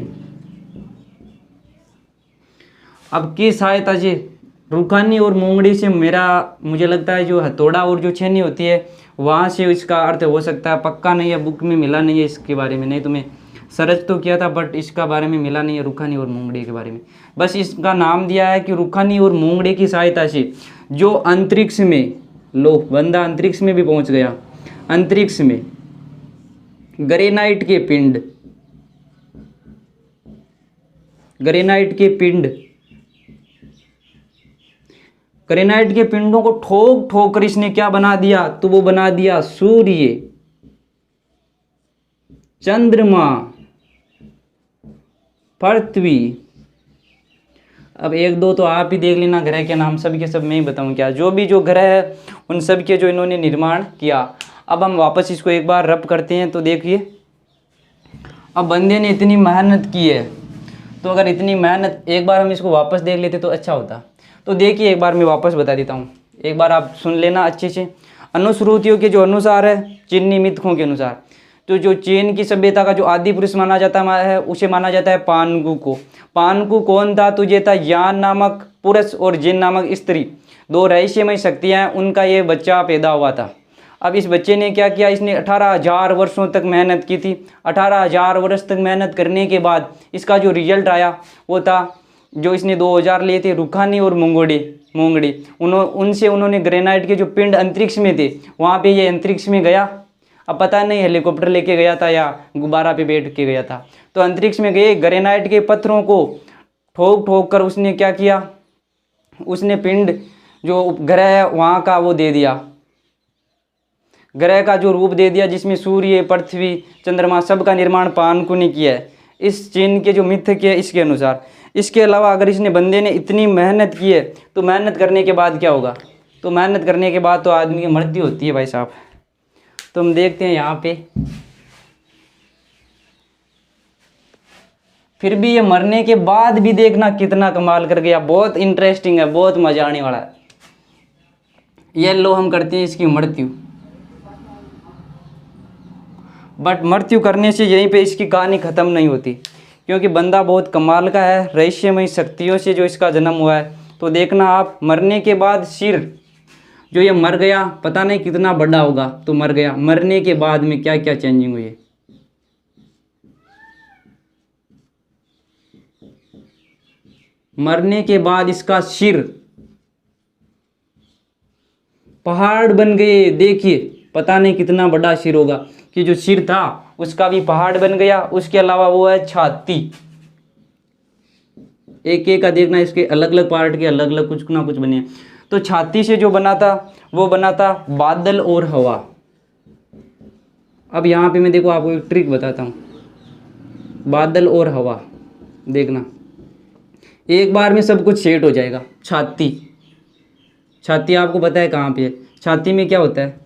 अब की सहायता से रुखानी और मूंगड़ी से मुझे लगता है जो हथौड़ा और जो छेनी होती है वहाँ से इसका अर्थ हो सकता है। पक्का नहीं है, बुक में मिला नहीं है इसके बारे में, नहीं तो मैं सर्च तो किया था बट इसका बारे में मिला नहीं है रुखानी और मूंगड़ी के बारे में। बस इसका नाम दिया है कि रुखानी और मूंगड़ी की सहायता से जो अंतरिक्ष में, लो बंदा अंतरिक्ष में भी पहुँच गया। अंतरिक्ष में ग्रेनाइट के पिंड, ग्रेनाइट के पिंड, ग्रेनाइट के पिंडों को ठोक ठोक कर इसने क्या बना दिया, तो वो बना दिया सूर्य, चंद्रमा, पृथ्वी। अब एक दो तो आप ही देख लेना ग्रह के नाम, सब के सब मैं ही बताऊं क्या, जो ग्रह है उन सब के जो इन्होंने निर्माण किया। अब हम वापस इसको एक बार रब करते हैं तो देखिए, अब बंदे ने इतनी मेहनत की है, तो अगर इतनी मेहनत एक बार हम इसको वापस देख लेते तो अच्छा होता। तो देखिए एक बार मैं वापस बता देता हूँ, एक बार आप सुन लेना अच्छे से। अनुश्रुतियों के जो अनुसार है, चीनी मिथकों के अनुसार, तो जो चीन की सभ्यता का जो आदि पुरुष माना जाता है उसे माना जाता है पानगु को। पानगु कौन था, तो ये था यान नामक पुरुष और जिन नामक स्त्री, 2 रहस्यमय शक्तियाँ, उनका ये बच्चा पैदा हुआ था। अब इस बच्चे ने क्या किया, इसने 18,000 वर्षों तक मेहनत की थी। 18,000 वर्ष तक मेहनत करने के बाद इसका जो रिजल्ट आया वो था, जो इसने 2 औजार लिए थे रुखानी और मूंगड़ी, उनसे उन्होंने ग्रेनाइट के जो पिंड अंतरिक्ष में थे वहाँ पे ये अंतरिक्ष में गया। अब पता नहीं हेलीकॉप्टर लेके गया था या गुब्बारा पे बैठ के गया था, तो अंतरिक्ष में गए, ग्रेनाइट के पत्थरों को ठोक ठोक कर उसने क्या किया, उसने पिंड जो ग्रह है वहाँ का वो दे दिया, ग्रह का जो रूप दे दिया, जिसमें सूर्य, पृथ्वी, चंद्रमा सब का निर्माण पानगु ने किया है, इस चीन के जो मिथक है इसके अनुसार। इसके अलावा अगर इसने बंदे ने इतनी मेहनत की है तो मेहनत करने के बाद क्या होगा, तो मेहनत करने के बाद तो आदमी की मृत्यु होती है भाई साहब। तो हम देखते हैं यहाँ पे, फिर भी ये मरने के बाद भी देखना कितना कमाल कर गया। बहुत इंटरेस्टिंग है, बहुत मजा आने वाला है। ये लो हम करते हैं इसकी मृत्यु, बट मृत्यु करने से यहीं पे इसकी कहानी ख़त्म नहीं होती, क्योंकि बंदा बहुत कमाल का है, रहस्यमय शक्तियों से जो इसका जन्म हुआ है। तो देखना आप, मरने के बाद सिर जो ये मर गया, पता नहीं कितना बड़ा होगा, तो मर गया, मरने के बाद में क्या क्या चेंजिंग हुई है। मरने के बाद इसका सिर पहाड़ बन गए। देखिए पता नहीं कितना बड़ा सिर होगा, कि जो सिर था उसका भी पहाड़ बन गया। उसके अलावा वो है छाती, एक एक का देखना, इसके अलग अलग पार्ट के अलग अलग कुछ ना कुछ बने। तो छाती से जो बना था वो बना था बादल और हवा। अब यहाँ पे मैं देखो आपको एक ट्रिक बताता हूँ, बादल और हवा देखना, एक बार में सब कुछ सेट हो जाएगा। छाती, छाती आपको पता है कहाँ पे है, छाती में क्या होता है,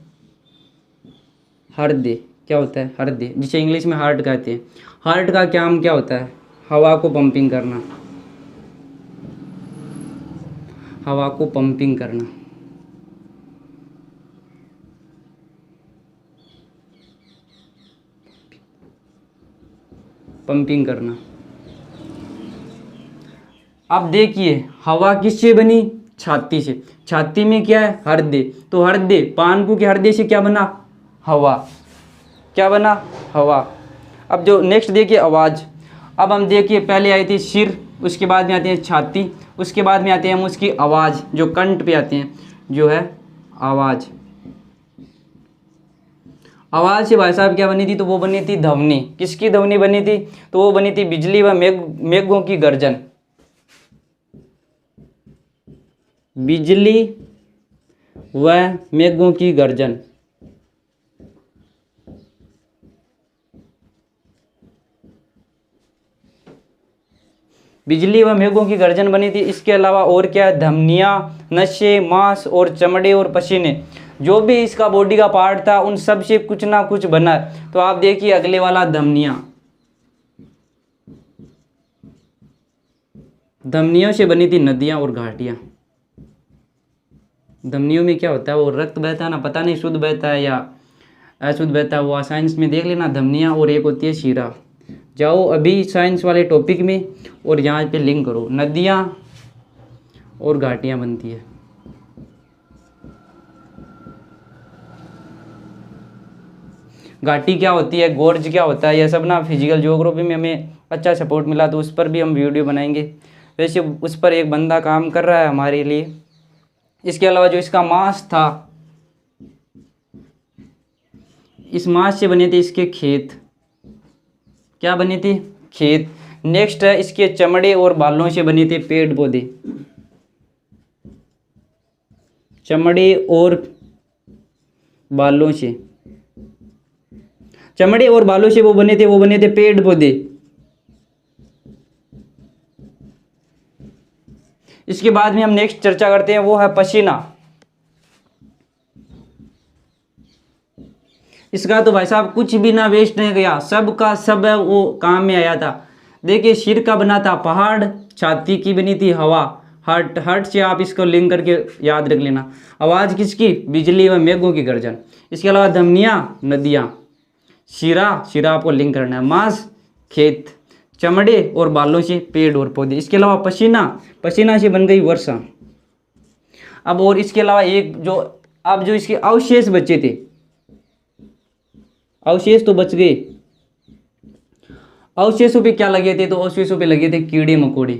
हृदय, क्या होता है हृदय, जिसे इंग्लिश में हार्ट कहते हैं। हार्ट का काम क्या होता है, हवा को पंपिंग करना, हवा को पंपिंग करना। पंपिंग करना। अब देखिए हवा किससे बनी, छाती से। छाती में क्या है, हृदय, तो हृदय, पानगु के हृदय से क्या बना, हवा, क्या बना, हवा। अब जो नेक्स्ट देखिए आवाज़। अब हम देखिए पहले आई थी सिर, उसके बाद में आते हैं छाती, उसके बाद में आते हैं हम उसकी आवाज़, जो कंठ पे आते हैं, जो है आवाज़। आवाज़ से भाई साहब क्या बनी थी, तो वो बनी थी ध्वनि। किसकी ध्वनि बनी थी, तो वो बनी थी बिजली व मेघों की गर्जन। बिजली व मेघों की गर्जन। बिजली व मेघों की गर्जन बनी थी। इसके अलावा और क्या, धमनियाँ, नशे, मांस और चमड़े और पसीने, जो भी इसका बॉडी का पार्ट था उन सब से कुछ ना कुछ बना। तो आप देखिए अगले वाला, धमनियाँ। धमनियों से बनी थी नदियाँ और घाटियाँ। धमनियों में क्या होता है, वो रक्त बहता है ना, पता नहीं शुद्ध बहता है या अशुद्ध बहता है, वो साइंस में देख लेना। धमनियाँ और एक होती है शिरा। जाओ अभी साइंस वाले टॉपिक में और यहाँ पे लिंक करो, नदियाँ और घाटियाँ बनती है। घाटी क्या होती है, गोर्ज क्या होता है, यह सब ना फिजिकल ज्योग्राफी में हमें अच्छा सपोर्ट मिला, तो उस पर भी हम वीडियो बनाएंगे। वैसे उस पर एक बंदा काम कर रहा है हमारे लिए। इसके अलावा जो इसका मांस था, इस मांस से बने थे इसके खेत। क्या बने थे, खेत। नेक्स्ट है इसके चमड़े और बालों से बने थे पेड़ पौधे। चमड़े और बालों से, चमड़े और बालों से वो बने थे पेड़ पौधे। इसके बाद में हम नेक्स्ट चर्चा करते हैं, वो है पसीना। इसका तो भाई साहब कुछ भी ना वेस्ट नहीं गया, सब का सब वो काम में आया था। देखिए सिर का बना था पहाड़, छाती की बनी थी हवा, हार्ट। हार्ट से आप इसको लिंक करके याद रख लेना। आवाज़ किसकी, बिजली व मेघों की गर्जन। इसके अलावा धमनियाँ, नदियाँ। शिरा आपको लिंक करना है, मांस, खेत, चमड़े और बालों से पेड़ और पौधे। इसके अलावा पसीना से बन गई वर्षा। अब और इसके अलावा एक जो अब जो इसके अवशेष बचे थे, अवशेष तो बच गए। अवशेषों पे क्या लगे थे, तो अवशेषों पे लगे थे कीड़े मकोड़े।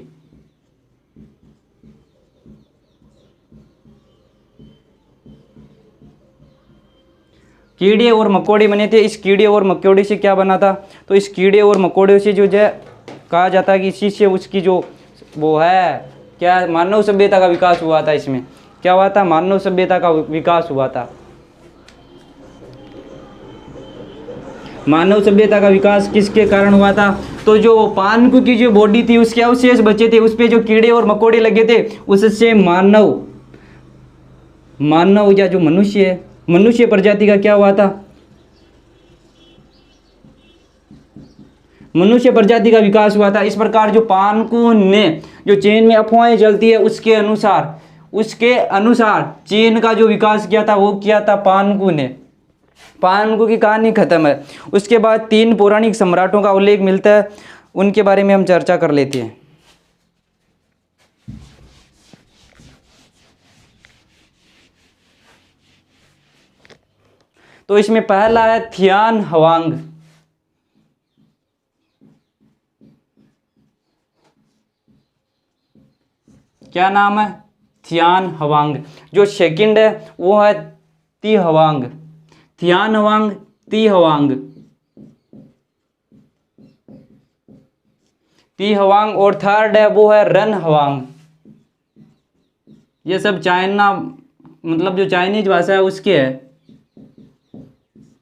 कीड़े और मकोड़े बने थे। इस कीड़े और मकोड़े से क्या बना था, तो इस कीड़े और मकोड़े से जो कहा जाता है कि इसी से उसकी जो वो है क्या, मानव सभ्यता का विकास हुआ था। इसमें क्या हुआ था, मानव सभ्यता का विकास हुआ था। मानव सभ्यता का विकास किसके कारण हुआ था, तो जो पानकु की जो बॉडी थी उसके अवशेष बचे थे, उस पे जो कीड़े और मकोड़े लगे थे, उससे मानव या जो मनुष्य प्रजाति का क्या हुआ था, मनुष्य प्रजाति का विकास हुआ था। इस प्रकार जो पानकु ने जो चीन में अफवाहें चलती है उसके अनुसार चीन का जो विकास किया था वो किया था पानकु ने। पानकु की कहानी खत्म है। उसके बाद 3 पौराणिक सम्राटों का उल्लेख मिलता है, उनके बारे में हम चर्चा कर लेते हैं। तो इसमें पहला है थियान हवांग। क्या नाम है, थियान हवांग। जो सेकंड है वो है ती हवांग। थियान हवांग, ती हवांग। ती हवांग और थर्ड है वो है रन हवांग। ये सब चाइना, मतलब जो चाइनीज भाषा है उसके है।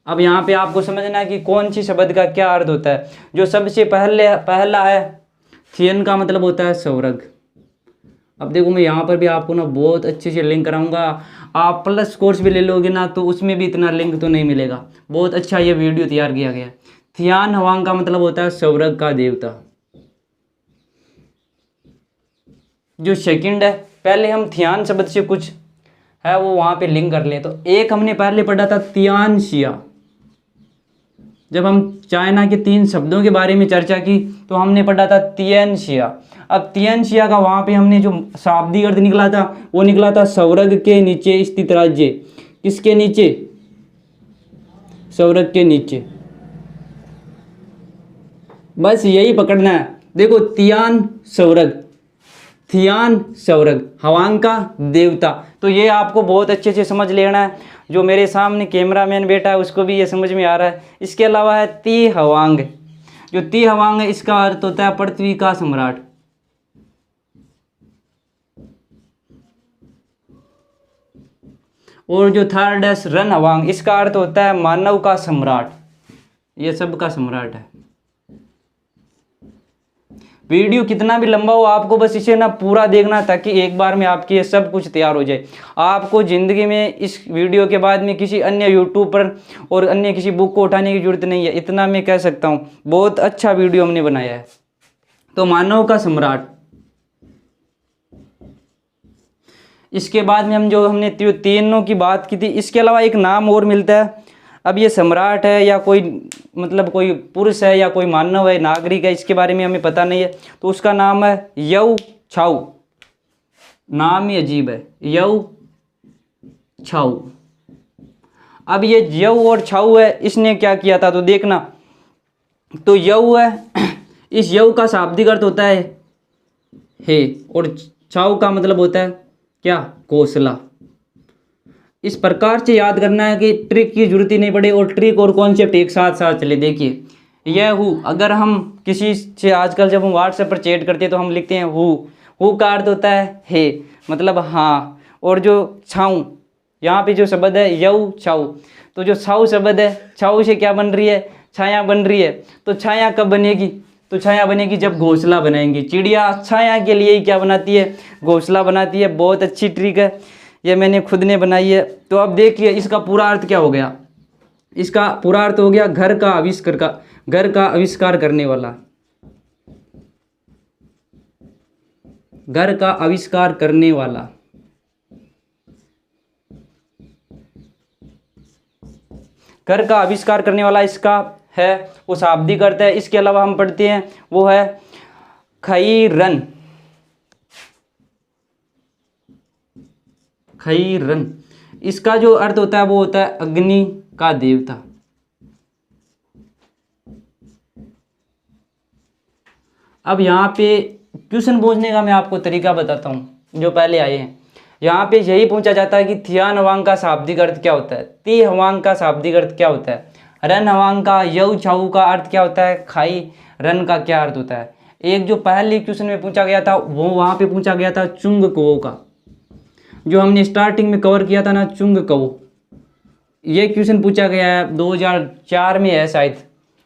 अब यहाँ पे आपको समझना है कि कौन सी शब्द का क्या अर्थ होता है। जो सबसे पहला है थियन का मतलब होता है स्वर्ग। अब देखो मैं यहाँ पर भी आपको ना बहुत अच्छे से लिंक कराऊंगा। आप प्लस कोर्स भी ले लोगे ना तो उसमें भी इतना लिंक तो नहीं मिलेगा। बहुत अच्छा ये वीडियो तैयार किया गया। थियान हवांग का मतलब होता है स्वर्ग का देवता। जो सेकंड है, पहले हम थियान शब्द से कुछ है वो वहाँ पे लिंक कर लें। तो एक हमने पहले पढ़ा था तियान शिया। जब हम चाइना के 3 शब्दों के बारे में चर्चा की तो हमने पढ़ा था तियन शिया। अब तियन शिया का वहाँ पे हमने जो शाब्दिक अर्थ निकला था वो निकला था स्वर्ग के नीचे स्थित राज्य। किसके नीचे, स्वर्ग के नीचे। बस यही पकड़ना है। देखो तियान सौरग, थियान सौरग हवांग का देवता। तो ये आपको बहुत अच्छे से समझ लेना है। जो मेरे सामने कैमरामैन बैठा है उसको भी ये समझ में आ रहा है। इसके अलावा है ती हवांग। जो ती हवांग है इसका अर्थ होता है पृथ्वी का सम्राट। और जो थर्ड है रन हवांग, इसका अर्थ होता है मानव का सम्राट, ये सब का सम्राट है। वीडियो कितना भी लंबा हो आपको बस इसे ना पूरा देखना, ताकि एक बार में आपकी ये सब कुछ तैयार हो जाए। आपको ज़िंदगी में इस वीडियो के बाद में किसी अन्य यूट्यूब पर और अन्य किसी बुक को उठाने की जरूरत नहीं है, इतना मैं कह सकता हूँ। बहुत अच्छा वीडियो हमने बनाया है। तो मानव का सम्राट। इसके बाद में हमने तीनों की बात की थी। इसके अलावा एक नाम और मिलता है। अब ये सम्राट है या कोई मतलब कोई पुरुष है या कोई मानव है, नागरिक है, इसके बारे में हमें पता नहीं है। तो उसका नाम है यऊ छाऊ। नाम ही अजीब है, यऊ छाऊ। अब ये यऊ और छाऊ है, इसने क्या किया था तो देखना। तो यऊ है, इस यऊ का शाब्दिक अर्थ होता है और छाऊ का मतलब होता है क्या, घोंसला। इस प्रकार से याद करना है कि ट्रिक की जरूरत ही नहीं पड़े और ट्रिक और कॉन्सेप्ट एक साथ साथ चले। देखिए यह हु, अगर हम किसी से आजकल जब हम व्हाट्सएप पर चैट करते हैं तो हम लिखते हैं हु का अर्थ होता है मतलब हाँ। और जो छाऊ, यहाँ पे जो शब्द है यऊ छाऊ, तो जो छाऊ शब्द है, छाऊ से क्या बन रही है, छाया बन रही है। तो छाया कब बनेगी, तो छाया बनेगी जब घोंसला बनाएंगी। चिड़िया छाया के लिए ही क्या बनाती है, घोंसला बनाती है। बहुत अच्छी ट्रिक है, ये मैंने खुद ने बनाई है। तो अब देखिए इसका पूरा अर्थ क्या हो गया। इसका पूरा अर्थ हो गया घर का आविष्कार करने वाला, घर का आविष्कार करने वाला। घर का आविष्कार करने वाला इसका है, वो शाब्दिक अर्थ है। इसके अलावा हम पढ़ते हैं वो है खैरन। खैरन, इसका जो अर्थ होता है वो होता है अग्नि का देवता। अब यहाँ पे क्वेश्चन पूछने का मैं आपको तरीका बताता हूँ जो पहले आए हैं। यहाँ पे यही पूछा जाता है कि थियान हवांग का शाब्दिक अर्थ क्या होता है, ती हवांग का शाब्दिक अर्थ क्या होता है, रन हवांग का यऊ छाऊ का अर्थ क्या होता है, खाई रन का क्या अर्थ होता है। एक जो पहले क्वेश्चन में पूछा गया था वो वहाँ पे पूछा गया था चुंग कवो का, जो हमने स्टार्टिंग में कवर किया था ना, चुंग कवो। ये क्वेश्चन पूछा गया है 2004 में है शायद,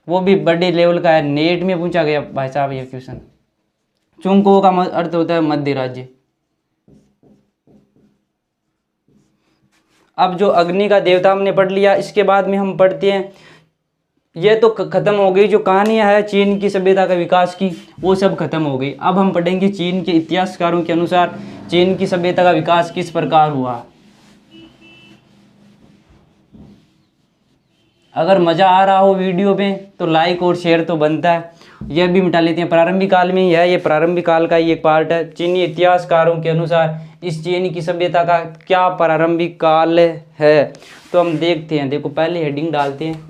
वो भी बड़े लेवल का है, नेट में पूछा गया भाई साहब ये क्वेश्चन। चुंग कवो का अर्थ होता है मध्य राज्य। अब जो अग्नि का देवता हमने पढ़ लिया। इसके बाद में हम पढ़ते हैं, ये तो खत्म हो गई जो कहानियां है चीन की सभ्यता का विकास की, वो सब खत्म हो गई। अब हम पढ़ेंगे चीन के इतिहासकारों के अनुसार चीन की सभ्यता का विकास किस प्रकार हुआ। अगर मज़ा आ रहा हो वीडियो में तो लाइक और शेयर तो बनता है। यह भी मिटा लेते हैं, प्रारंभिक काल में ही है, ये प्रारंभिक काल का ही एक पार्ट है। चीनी इतिहासकारों के अनुसार इस चीन की सभ्यता का क्या प्रारंभिक काल है, तो हम देखते हैं। देखो पहले हेडिंग डालते हैं,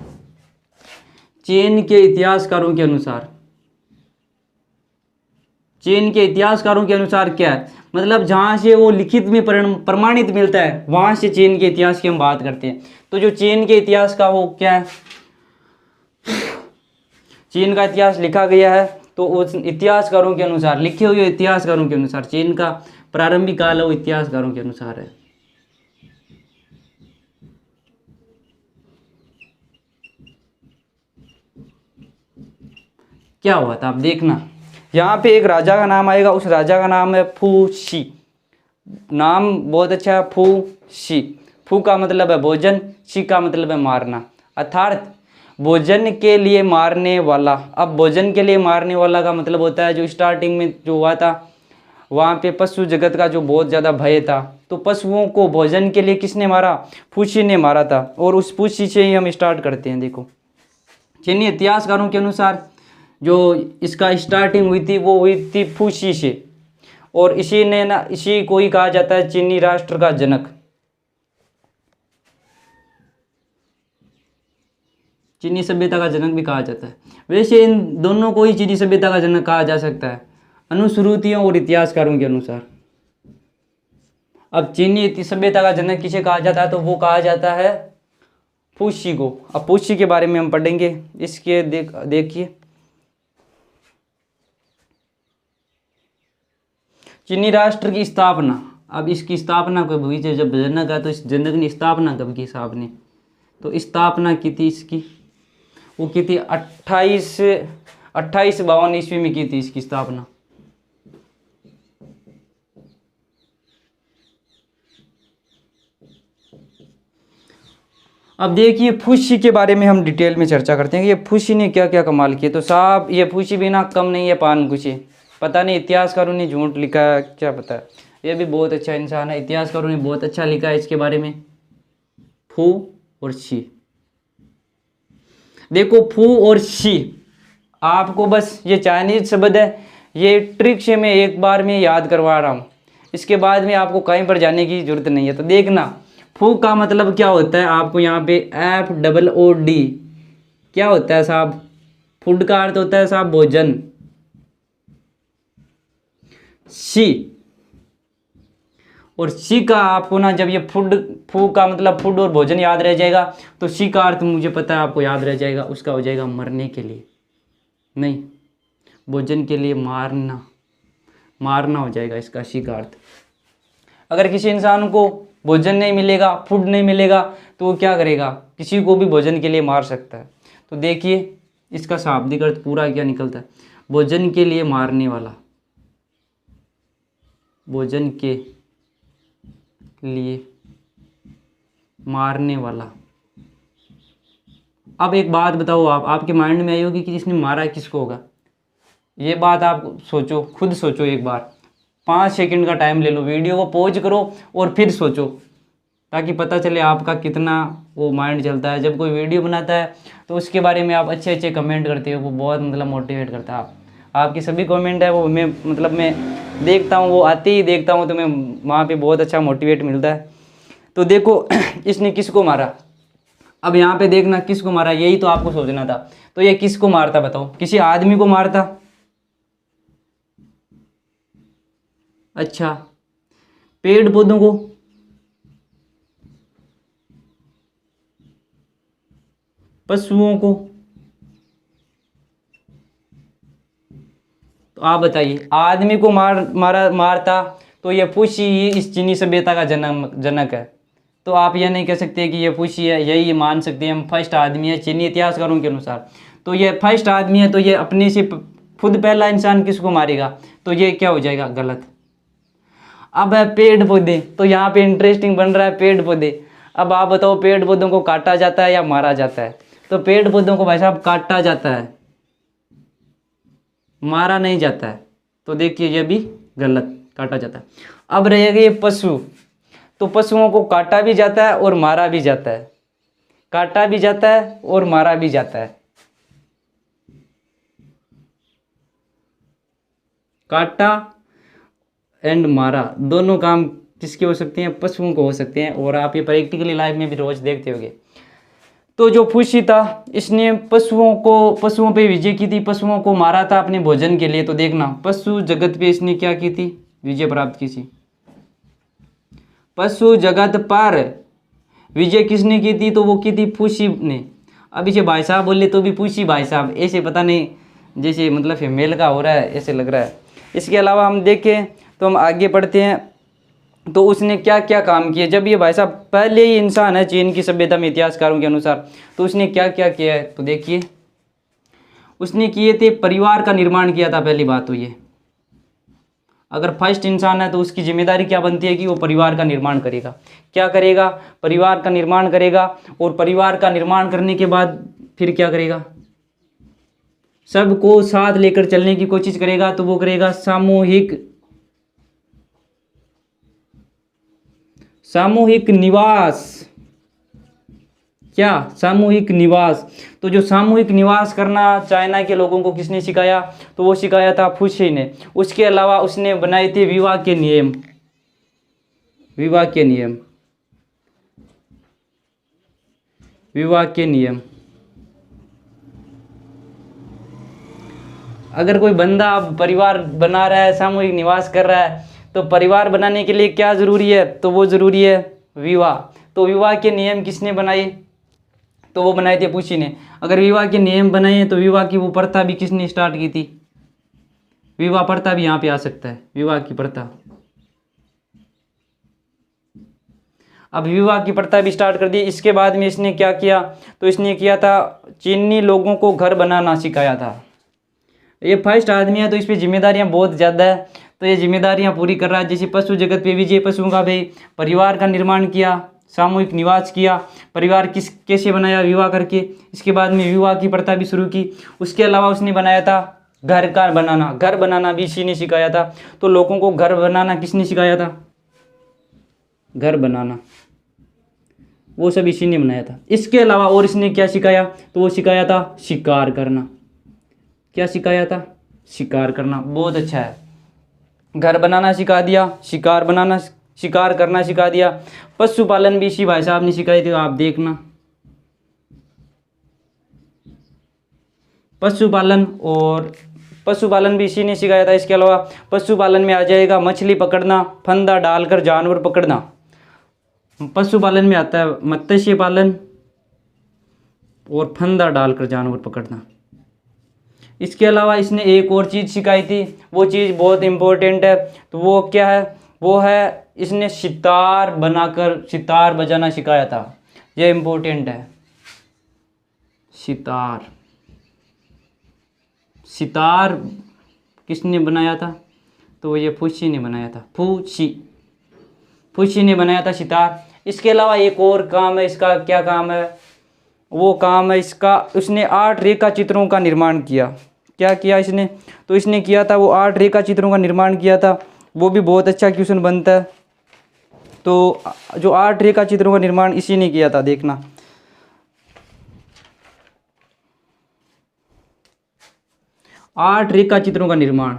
चीन के इतिहासकारों के अनुसार। चीन के इतिहासकारों के अनुसार क्या है, मतलब जहाँ से वो लिखित में प्रमाणित मिलता है वहाँ से चीन के इतिहास की हम बात करते हैं। तो जो चीन के इतिहास का वो क्या है, चीन का इतिहास लिखा गया है तो उस इतिहासकारों के अनुसार, लिखे हुए इतिहासकारों के अनुसार चीन का प्रारंभिक काल है वो इतिहासकारों के अनुसार है। क्या हुआ था आप देखना, यहाँ पे एक राजा का नाम आएगा, उस राजा का नाम है फू शी। नाम बहुत अच्छा है, फू शी। फू का मतलब है भोजन, शी का मतलब है मारना, अर्थात भोजन के लिए मारने वाला। अब भोजन के लिए मारने वाला का मतलब होता है जो स्टार्टिंग में जो हुआ था वहाँ पे पशु जगत का जो बहुत ज़्यादा भय था, तो पशुओं को भोजन के लिए किसने मारा, फूशी ने मारा था। और उस फूशी से ही हम स्टार्ट करते हैं। देखो चीनी इतिहासकारों के अनुसार जो इसका स्टार्टिंग हुई थी वो हुई थी फूशी से, और इसी को ही कहा जाता है चीनी राष्ट्र का जनक। चीनी सभ्यता का जनक भी कहा जाता है। वैसे इन दोनों को ही चीनी सभ्यता का जनक कहा जा सकता है अनुश्रुतियों और इतिहासकारों के अनुसार। अब चीनी सभ्यता का जनक किसे कहा जाता है, तो वो कहा जाता है फूसी को। अब फूसी के बारे में हम पढ़ेंगे। इसके देखिए चीनी राष्ट्र की स्थापना। अब इसकी स्थापना कब हुई थी, जब जनक है तो इस जनक ने स्थापना कब की साहब ने, तो स्थापना की थी इसकी, वो की थी 2852 ईस्वी में की थी इसकी स्थापना। अब देखिए फूसी के बारे में हम डिटेल में चर्चा करते हैं कि ये फूसी ने क्या क्या कमाल किए। तो साहब ये फूसी भी ना कम नहीं है पानकुशी, पता नहीं इतिहासकारों ने झूठ लिखा है क्या पता है। ये भी बहुत अच्छा इंसान है, इतिहासकारों ने बहुत अच्छा लिखा है इसके बारे में। फू और शी, देखो फू और शी आपको बस ये चाइनीज शब्द है, ये ट्रिक से मैं एक बार में याद करवा रहा हूँ, इसके बाद में आपको कहीं पर जाने की जरूरत नहीं है। तो देखना फू का मतलब क्या होता है, आपको यहाँ पे FOOD क्या होता है साहब, फूड का अर्थ होता है साहब भोजन। शी और शी का आपको ना जब ये फू का मतलब फूड और भोजन याद रह जाएगा, तो शी का अर्थ मुझे पता है आपको याद रह जाएगा, उसका हो जाएगा मरने के लिए, नहीं भोजन के लिए, मारना हो जाएगा इसका शी का अर्थ। अगर किसी इंसान को भोजन नहीं मिलेगा, फूड नहीं मिलेगा, तो वो क्या करेगा, किसी को भी भोजन के लिए मार सकता है। तो देखिए इसका शाब्दिक अर्थ पूरा क्या निकलता है, भोजन के लिए मारने वाला, भोजन के लिए मारने वाला। अब एक बात बताओ, आपके माइंड में आई होगी कि जिसने मारा किसको होगा। ये बात आप सोचो, खुद सोचो एक बार, 5 सेकंड का टाइम ले लो, वीडियो को पॉज करो और फिर सोचो, ताकि पता चले आपका कितना वो माइंड चलता है। जब कोई वीडियो बनाता है तो उसके बारे में आप अच्छे अच्छे कमेंट करते हो, वो बहुत मतलब मोटिवेट करता है। आपकी सभी कमेंट है वो मैं देखता हूँ, वो आते ही देखता हूँ, तो मैं वहाँ पे बहुत अच्छा मोटिवेट मिलता है। तो देखो इसने किसको मारा, अब यहाँ पे देखना किसको मारा, यही तो आपको सोचना था। तो ये किसको मारता बताओ, किसी आदमी को मारता, अच्छा पेड़ पौधों को, पशुओं को, तो आप बताइए आदमी को मारता तो ये फूसी ही इस चीनी सभ्यता का जनक है। तो आप ये नहीं कह सकते कि ये फूसी है, यही मान सकते हैं हम फर्स्ट आदमी है चीनी इतिहासकारों के अनुसार। तो ये फर्स्ट आदमी है, तो ये अपने से खुद पहला इंसान किसको मारेगा, तो ये क्या हो जाएगा गलत। अब है पेड़ पौधे, तो यहाँ पे इंटरेस्टिंग बन रहा है पेड़ पौधे। अब आप बताओ पेड़ पौधों को काटा जाता है या मारा जाता है, तो पेड़ पौधों को भाई साहब काटा जाता है, मारा नहीं जाता है। तो देखिए ये भी गलत, काटा जाता है। अब रहेगा ये पशु, तो पशुओं को काटा भी जाता है और मारा भी जाता है, काटा भी जाता है और मारा भी जाता है। काटा एंड मारा दोनों काम किसके हो सकते हैं, पशुओं को हो सकते हैं। और आप ये प्रैक्टिकली लाइफ में भी रोज देखते होंगे। तो जो फूसी था इसने पशुओं पे विजय की थी, पशुओं को मारा था अपने भोजन के लिए। तो देखना पशु जगत पे इसने क्या की थी, विजय प्राप्त की थी। पशु जगत पर विजय किसने की थी, तो वो की थी फूसी ने। अब इसे भाई साहब बोले तो भी फूसी भाई साहब, ऐसे पता नहीं जैसे मतलब फीमेल का हो रहा है ऐसे लग रहा है। इसके अलावा हम देखें तो हम आगे बढ़ते हैं, तो उसने क्या क्या काम किए। जब ये भाई साहब पहले ही इंसान है चीन की सभ्यता में इतिहासकारों के अनुसार, तो उसने क्या क्या किया है, तो देखिए उसने किए थे परिवार का निर्माण किया था। पहली बात तो ये, अगर फर्स्ट इंसान है तो उसकी जिम्मेदारी क्या बनती है कि वो परिवार का निर्माण करेगा। क्या करेगा, परिवार का निर्माण करेगा। और परिवार का निर्माण करने के बाद फिर क्या करेगा, सबको साथ लेकर चलने की कोशिश करेगा। तो वो करेगा सामूहिक निवास। क्या, सामूहिक निवास। तो जो सामूहिक निवास करना चाइना के लोगों को किसने सिखाया, तो वो सिखाया था फूसी ने। उसके अलावा उसने बनाए थे विवाह के नियम। विवाह के अगर कोई बंदा परिवार बना रहा है, सामूहिक निवास कर रहा है, तो परिवार बनाने के लिए क्या ज़रूरी है? तो वो ज़रूरी है विवाह। तो विवाह के नियम किसने बनाए? तो वो बनाए थे पुषी ने। अगर विवाह के नियम बनाए हैं तो विवाह की वो प्रथा भी किसने स्टार्ट की थी? विवाह प्रथा भी यहाँ पे आ सकता है, विवाह की प्रथा। अब विवाह की प्रथा भी स्टार्ट कर दी। इसके बाद में इसने क्या किया? तो इसने किया था, चीनी लोगों को घर बनाना सिखाया था। ये फर्स्ट आदमी है तो इस पर जिम्मेदारियाँ बहुत ज़्यादा है, तो ये जिम्मेदारियाँ पूरी कर रहा है। जैसे पशु जगत पे विजय पशुओं का भाई परिवार का निर्माण किया, सामूहिक निवास किया, परिवार कैसे बनाया? विवाह करके। इसके बाद में विवाह की प्रथा भी शुरू की। उसके अलावा उसने बनाया था घर का बनाना, घर बनाना भी इसी ने सिखाया था। तो लोगों को घर बनाना किसने सिखाया था? घर बनाना वो सब इसी ने बनाया था। इसके अलावा और इसने क्या सिखाया? तो वो सिखाया था शिकार करना। क्या सिखाया था? शिकार करना। बहुत अच्छा है, घर बनाना सिखा दिया, शिकार करना सिखा दिया। पशुपालन भी इसी भाई साहब ने सिखाई थी, आप देखना। पशुपालन भी इसी ने सिखाया था। इसके अलावा पशुपालन में आ जाएगा मछली पकड़ना, फंदा डालकर जानवर पकड़ना। पशुपालन में आता है मत्स्य पालन और फंदा डालकर जानवर पकड़ना। इसके अलावा इसने एक और चीज़ सिखाई थी, वो चीज़ बहुत इम्पोर्टेंट है। तो वो क्या है? वो है इसने सितार बनाकर सितार बजाना सिखाया था। ये इम्पोर्टेंट है। सितार किसने बनाया था? तो ये फूसी ने बनाया था। फूसी ने बनाया था सितार। इसके अलावा एक और काम है इसका। क्या काम है? वो काम है इसका, उसने 8 रेखा चित्रों का निर्माण किया। क्या किया इसने? तो इसने किया था वो 8 रेखा चित्रों का निर्माण किया था। वो भी बहुत अच्छा क्वेश्चन बनता है। तो जो 8 रेखा चित्रों का निर्माण इसी ने किया था, देखना। 8 रेखा चित्रों का निर्माण।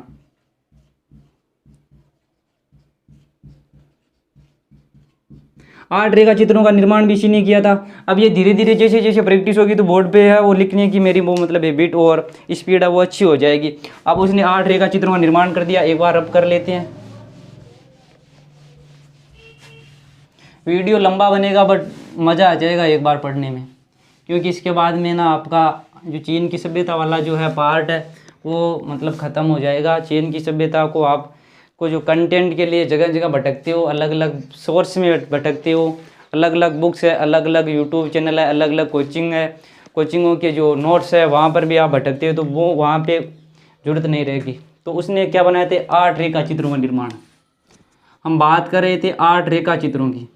आठ रेखा चित्रों का निर्माण भी इसी ने किया था। अब ये धीरे धीरे जैसे जैसे प्रैक्टिस होगी तो बोर्ड पे है वो लिखने की मेरी वो मतलब हैबिट और स्पीड है वो अच्छी हो जाएगी। अब उसने 8 रेखा चित्रों का निर्माण कर दिया। एक बार अब कर लेते हैं। वीडियो लंबा बनेगा बट मज़ा आ जाएगा एक बार पढ़ने में, क्योंकि इसके बाद में ना आपका जो चीन की सभ्यता वाला जो है पार्ट है वो मतलब ख़त्म हो जाएगा। चीन की सभ्यता को आपको जो कंटेंट के लिए जगह जगह भटकते हो, अलग अलग सोर्स में भटकते हो, अलग अलग बुक्स है, अलग अलग यूट्यूब चैनल है, अलग अलग कोचिंग है, कोचिंगों के जो नोट्स है वहाँ पर भी आप भटकते हो, तो वो वहाँ पे जरूरत नहीं रहेगी। तो उसने क्या बनाए थे? 8 रेखा चित्रों का निर्माण। हम बात कर रहे थे 8 रेखा चित्रों की।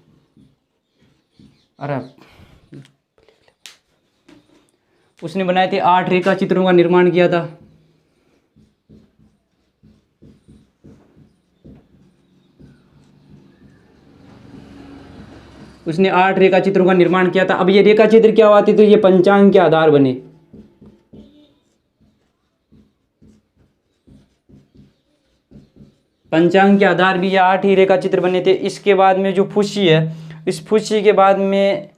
अरे उसने बनाए थे 8 रेखा चित्रों का निर्माण किया था। उसने 8 रेखा चित्रों का निर्माण किया था। अब ये रेखा चित्र क्या हुआ? तो ये पंचांग के आधार बने। पंचांग के आधार भी ये 8 ही रेखा चित्र बने थे। इसके बाद में जो फुशी है, इस फुशी के बाद में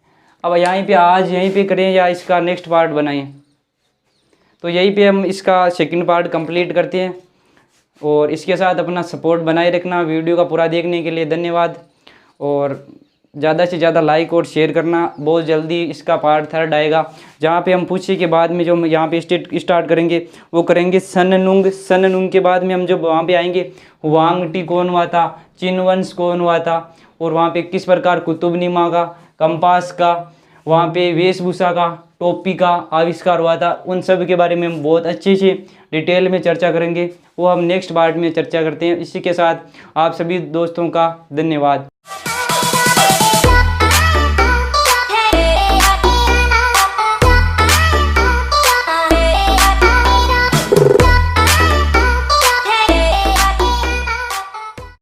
अब यहीं पे आज यहीं पे करें या इसका नेक्स्ट पार्ट बनाएं, तो यहीं पे हम इसका सेकंड पार्ट कंप्लीट करते हैं। और इसके साथ अपना सपोर्ट बनाए रखना। वीडियो का पूरा देखने के लिए धन्यवाद और ज़्यादा से ज़्यादा लाइक और शेयर करना। बहुत जल्दी इसका पार्ट 3 आएगा, जहाँ पे हम फुशी के बाद में जो हम यहाँ पे स्टार्ट करेंगे वो करेंगे सननुंग के बाद में हम जब वहाँ पे आएंगे वांगटी कौन हुआ था, चिनवंश कौन हुआ था, और वहाँ पे किस प्रकार कुतुबनीमा का, कंपास का, वहाँ पे वेशभूषा का, टोपी का आविष्कार हुआ था, उन सब के बारे में हम बहुत अच्छे से डिटेल में चर्चा करेंगे। वो हम नेक्स्ट पार्ट में चर्चा करते हैं। इसी के साथ आप सभी दोस्तों का धन्यवाद।